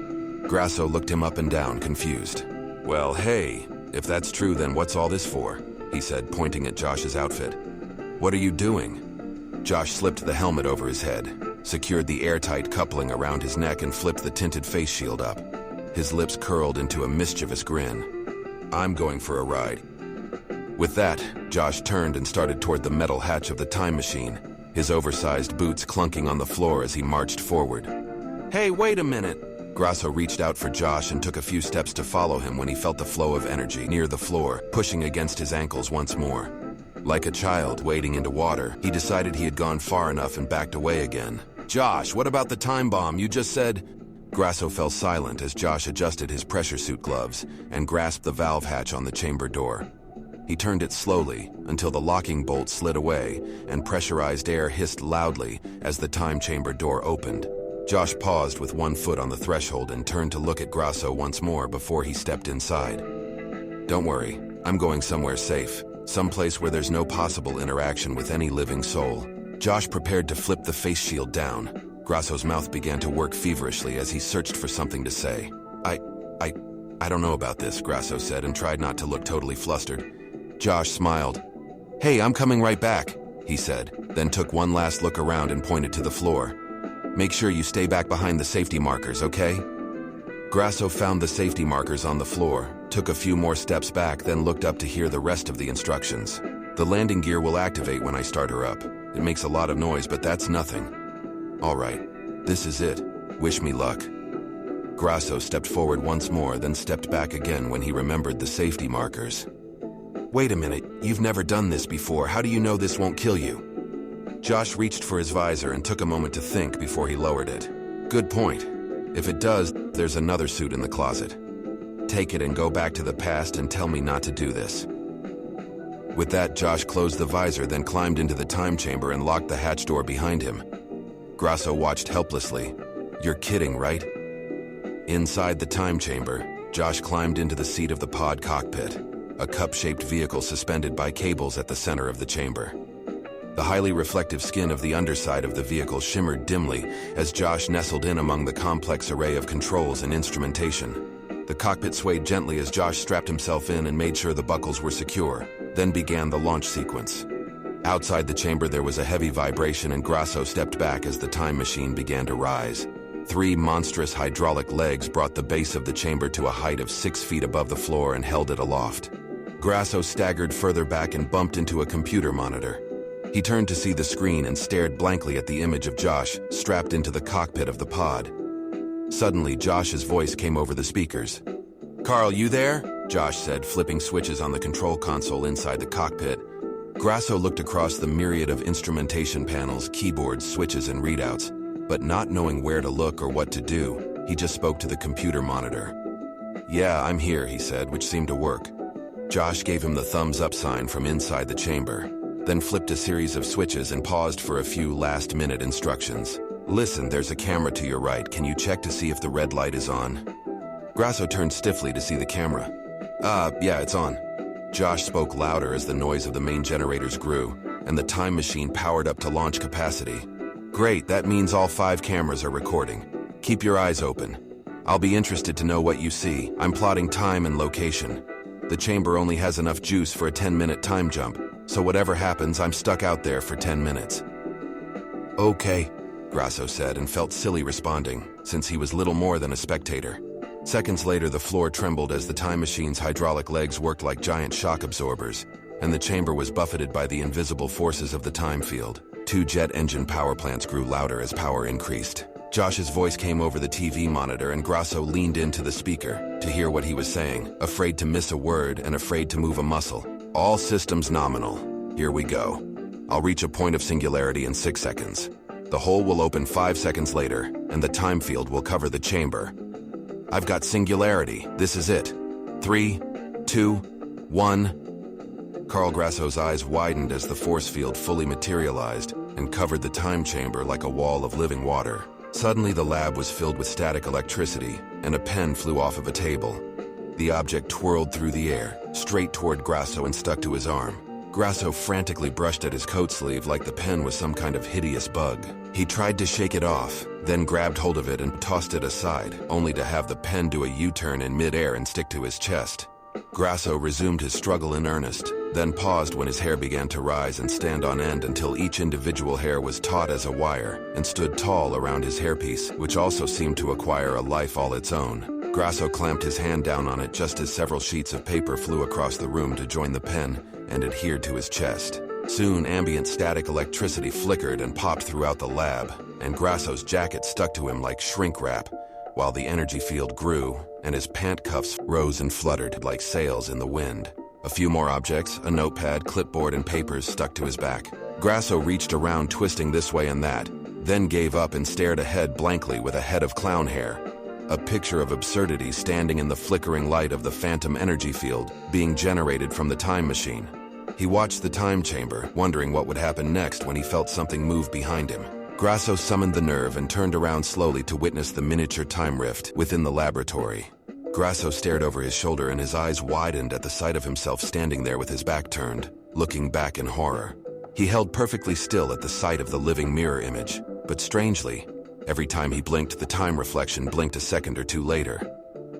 Grasso looked him up and down, confused. Well, hey, if that's true, then what's all this for? He said, pointing at Josh's outfit. What are you doing? Josh slipped the helmet over his head, secured the airtight coupling around his neck and flipped the tinted face shield up. His lips curled into a mischievous grin. I'm going for a ride. With that, Josh turned and started toward the metal hatch of the time machine, his oversized boots clunking on the floor as he marched forward. Hey, wait a minute! Grasso reached out for Josh and took a few steps to follow him when he felt the flow of energy near the floor, pushing against his ankles once more. Like a child wading into water, he decided he had gone far enough and backed away again. Josh, what about the time bomb? You just said... Grasso fell silent as Josh adjusted his pressure suit gloves and grasped the valve hatch on the chamber door. He turned it slowly until the locking bolt slid away and pressurized air hissed loudly as the time chamber door opened. Josh paused with one foot on the threshold and turned to look at Grasso once more before he stepped inside. Don't worry, I'm going somewhere safe, someplace where there's no possible interaction with any living soul. Josh prepared to flip the face shield down. Grasso's mouth began to work feverishly as he searched for something to say. I don't know about this, Grasso said and tried not to look totally flustered. Josh smiled. Hey, I'm coming right back, he said, then took one last look around and pointed to the floor. Make sure you stay back behind the safety markers, okay? Grasso found the safety markers on the floor, took a few more steps back, then looked up to hear the rest of the instructions. The landing gear will activate when I start her up. It makes a lot of noise, but that's nothing. All right, this is it. Wish me luck. Grasso stepped forward once more, then stepped back again when he remembered the safety markers. Wait a minute, you've never done this before. How do you know this won't kill you? Josh reached for his visor and took a moment to think before he lowered it. Good point. If it does, there's another suit in the closet. Take it and go back to the past and tell me not to do this. With that, Josh closed the visor, then climbed into the time chamber and locked the hatch door behind him. Grasso watched helplessly. You're kidding, right? Inside the time chamber, Josh climbed into the seat of the pod cockpit, a cup-shaped vehicle suspended by cables at the center of the chamber. The highly reflective skin of the underside of the vehicle shimmered dimly as Josh nestled in among the complex array of controls and instrumentation. The cockpit swayed gently as Josh strapped himself in and made sure the buckles were secure, then began the launch sequence. Outside the chamber there was a heavy vibration and Grasso stepped back as the time machine began to rise. 3 monstrous hydraulic legs brought the base of the chamber to a height of 6 feet above the floor and held it aloft. Grasso staggered further back and bumped into a computer monitor. He turned to see the screen and stared blankly at the image of Josh, strapped into the cockpit of the pod. Suddenly, Josh's voice came over the speakers. "Carl, you there?" Josh said, flipping switches on the control console inside the cockpit. Grasso looked across the myriad of instrumentation panels, keyboards, switches, and readouts, but not knowing where to look or what to do, he just spoke to the computer monitor. "Yeah, I'm here," he said, which seemed to work. Josh gave him the thumbs-up sign from inside the chamber, then flipped a series of switches and paused for a few last-minute instructions. "Listen, there's a camera to your right. Can you check to see if the red light is on?" Grasso turned stiffly to see the camera. Yeah, it's on." Josh spoke louder as the noise of the main generators grew, and the time machine powered up to launch capacity. "Great, that means all 5 cameras are recording. Keep your eyes open. I'll be interested to know what you see. I'm plotting time and location. The chamber only has enough juice for a 10-minute time jump, so whatever happens, I'm stuck out there for 10 minutes. Okay, Grasso said and felt silly responding, since he was little more than a spectator. Seconds later, the floor trembled as the time machine's hydraulic legs worked like giant shock absorbers, and the chamber was buffeted by the invisible forces of the time field. 2 jet engine power plants grew louder as power increased. Josh's voice came over the TV monitor and Grasso leaned into the speaker to hear what he was saying, afraid to miss a word and afraid to move a muscle. All systems nominal. Here we go. I'll reach a point of singularity in 6 seconds. The hole will open 5 seconds later, and the time field will cover the chamber. I've got singularity. This is it. 3, 2, 1. Carl Grasso's eyes widened as the force field fully materialized and covered the time chamber like a wall of living water. Suddenly, the lab was filled with static electricity, and a pen flew off of a table. The object twirled through the air, straight toward Grasso and stuck to his arm. Grasso frantically brushed at his coat sleeve like the pen was some kind of hideous bug. He tried to shake it off, then grabbed hold of it and tossed it aside, only to have the pen do a U-turn in midair and stick to his chest. Grasso resumed his struggle in earnest, then paused when his hair began to rise and stand on end until each individual hair was taut as a wire and stood tall around his hairpiece, which also seemed to acquire a life all its own. Grasso clamped his hand down on it just as several sheets of paper flew across the room to join the pen and adhered to his chest. Soon, ambient static electricity flickered and popped throughout the lab, and Grasso's jacket stuck to him like shrink wrap, while the energy field grew and his pant cuffs rose and fluttered like sails in the wind. A few more objects, a notepad, clipboard, and papers stuck to his back. Grasso reached around, twisting this way and that, then gave up and stared ahead blankly with a head of clown hair. A picture of absurdity standing in the flickering light of the phantom energy field being generated from the time machine. He watched the time chamber, wondering what would happen next when he felt something move behind him. Grasso summoned the nerve and turned around slowly to witness the miniature time rift within the laboratory. Grasso stared over his shoulder and his eyes widened at the sight of himself standing there with his back turned, looking back in horror. He held perfectly still at the sight of the living mirror image, but strangely, every time he blinked, the time reflection blinked a second or two later.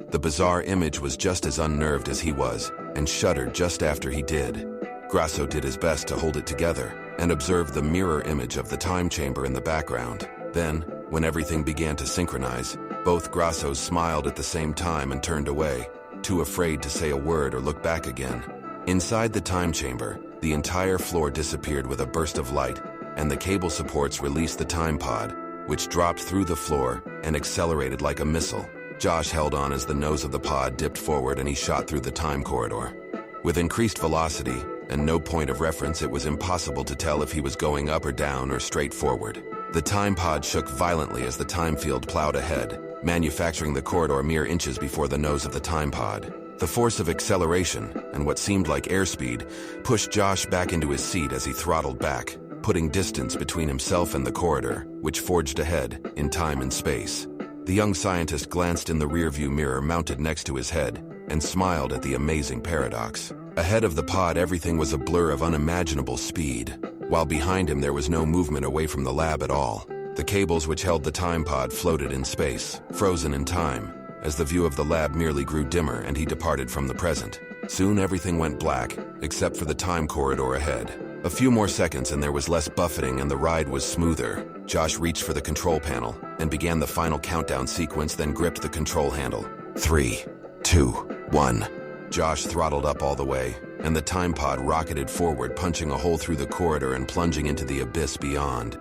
The bizarre image was just as unnerved as he was, and shuddered just after he did. Grasso did his best to hold it together, and observed the mirror image of the time chamber in the background. Then, when everything began to synchronize, both Grassos smiled at the same time and turned away, too afraid to say a word or look back again. Inside the time chamber, the entire floor disappeared with a burst of light, and the cable supports released the time pod, which dropped through the floor and accelerated like a missile. Josh held on as the nose of the pod dipped forward and he shot through the time corridor. With increased velocity and no point of reference, it was impossible to tell if he was going up or down or straight forward. The time pod shook violently as the time field plowed ahead, manufacturing the corridor mere inches before the nose of the time pod. The force of acceleration, and what seemed like airspeed, pushed Josh back into his seat as he throttled back, putting distance between himself and the corridor, which forged ahead in time and space. The young scientist glanced in the rearview mirror mounted next to his head and smiled at the amazing paradox. Ahead of the pod, everything was a blur of unimaginable speed, while behind him there was no movement away from the lab at all. The cables which held the time pod floated in space, frozen in time, as the view of the lab merely grew dimmer and he departed from the present. Soon everything went black, except for the time corridor ahead. A few more seconds and there was less buffeting and the ride was smoother. Josh reached for the control panel and began the final countdown sequence, then gripped the control handle. 3, 2, 1. Josh throttled up all the way, and the time pod rocketed forward, punching a hole through the corridor and plunging into the abyss beyond.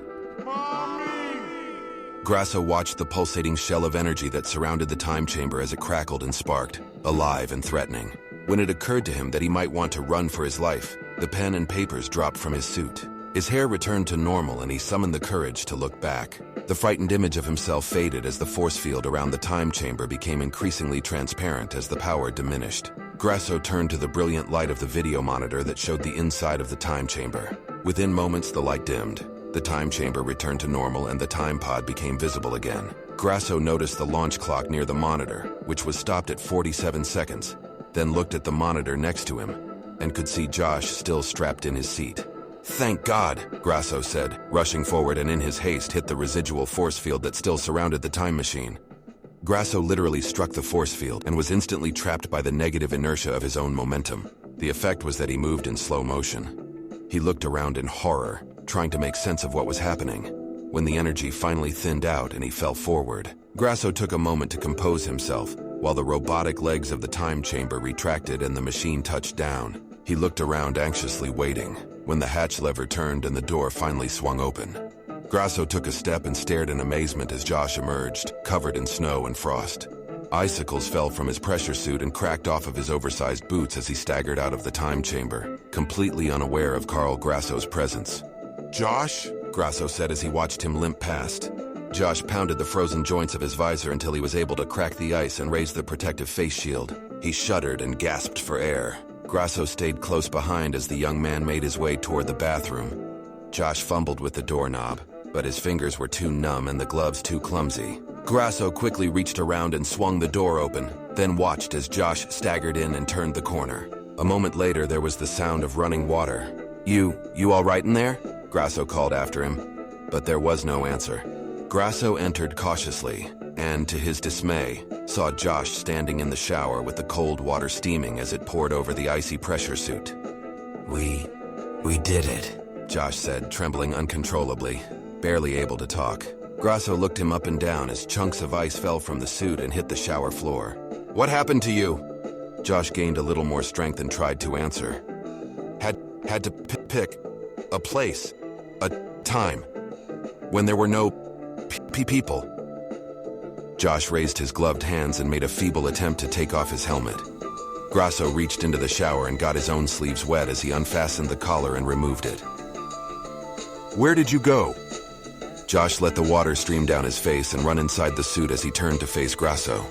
Grasso watched the pulsating shell of energy that surrounded the time chamber as it crackled and sparked, alive and threatening. When it occurred to him that he might want to run for his life, the pen and papers dropped from his suit. His hair returned to normal and he summoned the courage to look back. The frightened image of himself faded as the force field around the time chamber became increasingly transparent as the power diminished. Grasso turned to the brilliant light of the video monitor that showed the inside of the time chamber. Within moments, the light dimmed. The time chamber returned to normal and the time pod became visible again. Grasso noticed the launch clock near the monitor, which was stopped at 47 seconds, then looked at the monitor next to him and could see Josh still strapped in his seat. Thank God, Grasso said, rushing forward and in his haste hit the residual force field that still surrounded the time machine. Grasso literally struck the force field and was instantly trapped by the negative inertia of his own momentum. The effect was that he moved in slow motion. He looked around in horror, trying to make sense of what was happening. When the energy finally thinned out and he fell forward, Grasso took a moment to compose himself, while the robotic legs of the time chamber retracted and the machine touched down. He looked around anxiously waiting, when the hatch lever turned and the door finally swung open. Grasso took a step and stared in amazement as Josh emerged, covered in snow and frost. Icicles fell from his pressure suit and cracked off of his oversized boots as he staggered out of the time chamber, completely unaware of Carl Grasso's presence. Josh? Grasso said as he watched him limp past. Josh pounded the frozen joints of his visor until he was able to crack the ice and raise the protective face shield. He shuddered and gasped for air. Grasso stayed close behind as the young man made his way toward the bathroom. Josh fumbled with the doorknob, but his fingers were too numb and the gloves too clumsy. Grasso quickly reached around and swung the door open, then watched as Josh staggered in and turned the corner. A moment later, there was the sound of running water. You all right in there?" Grasso called after him, but there was no answer. Grasso entered cautiously, and to his dismay, saw Josh standing in the shower with the cold water steaming as it poured over the icy pressure suit. We did it," Josh said, trembling uncontrollably, barely able to talk. Grasso looked him up and down as chunks of ice fell from the suit and hit the shower floor. "What happened to you?" Josh gained a little more strength and tried to answer. Had to pick a place, a time, when there were no people. Josh raised his gloved hands and made a feeble attempt to take off his helmet. Grasso reached into the shower and got his own sleeves wet as he unfastened the collar and removed it. Where did you go? Josh let the water stream down his face and run inside the suit as he turned to face Grasso.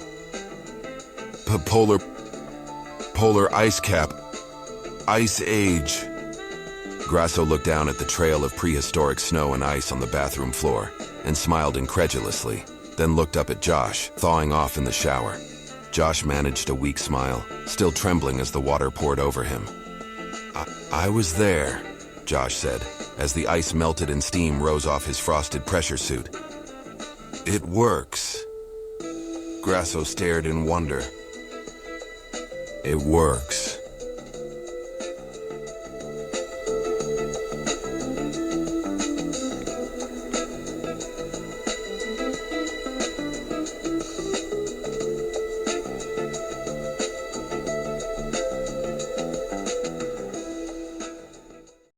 Polar ice cap. Ice age. Grasso looked down at the trail of prehistoric snow and ice on the bathroom floor and smiled incredulously, then looked up at Josh, thawing off in the shower. Josh managed a weak smile, still trembling as the water poured over him. I was there, Josh said, as the ice melted and steam rose off his frosted pressure suit. It works. Grasso stared in wonder. It works.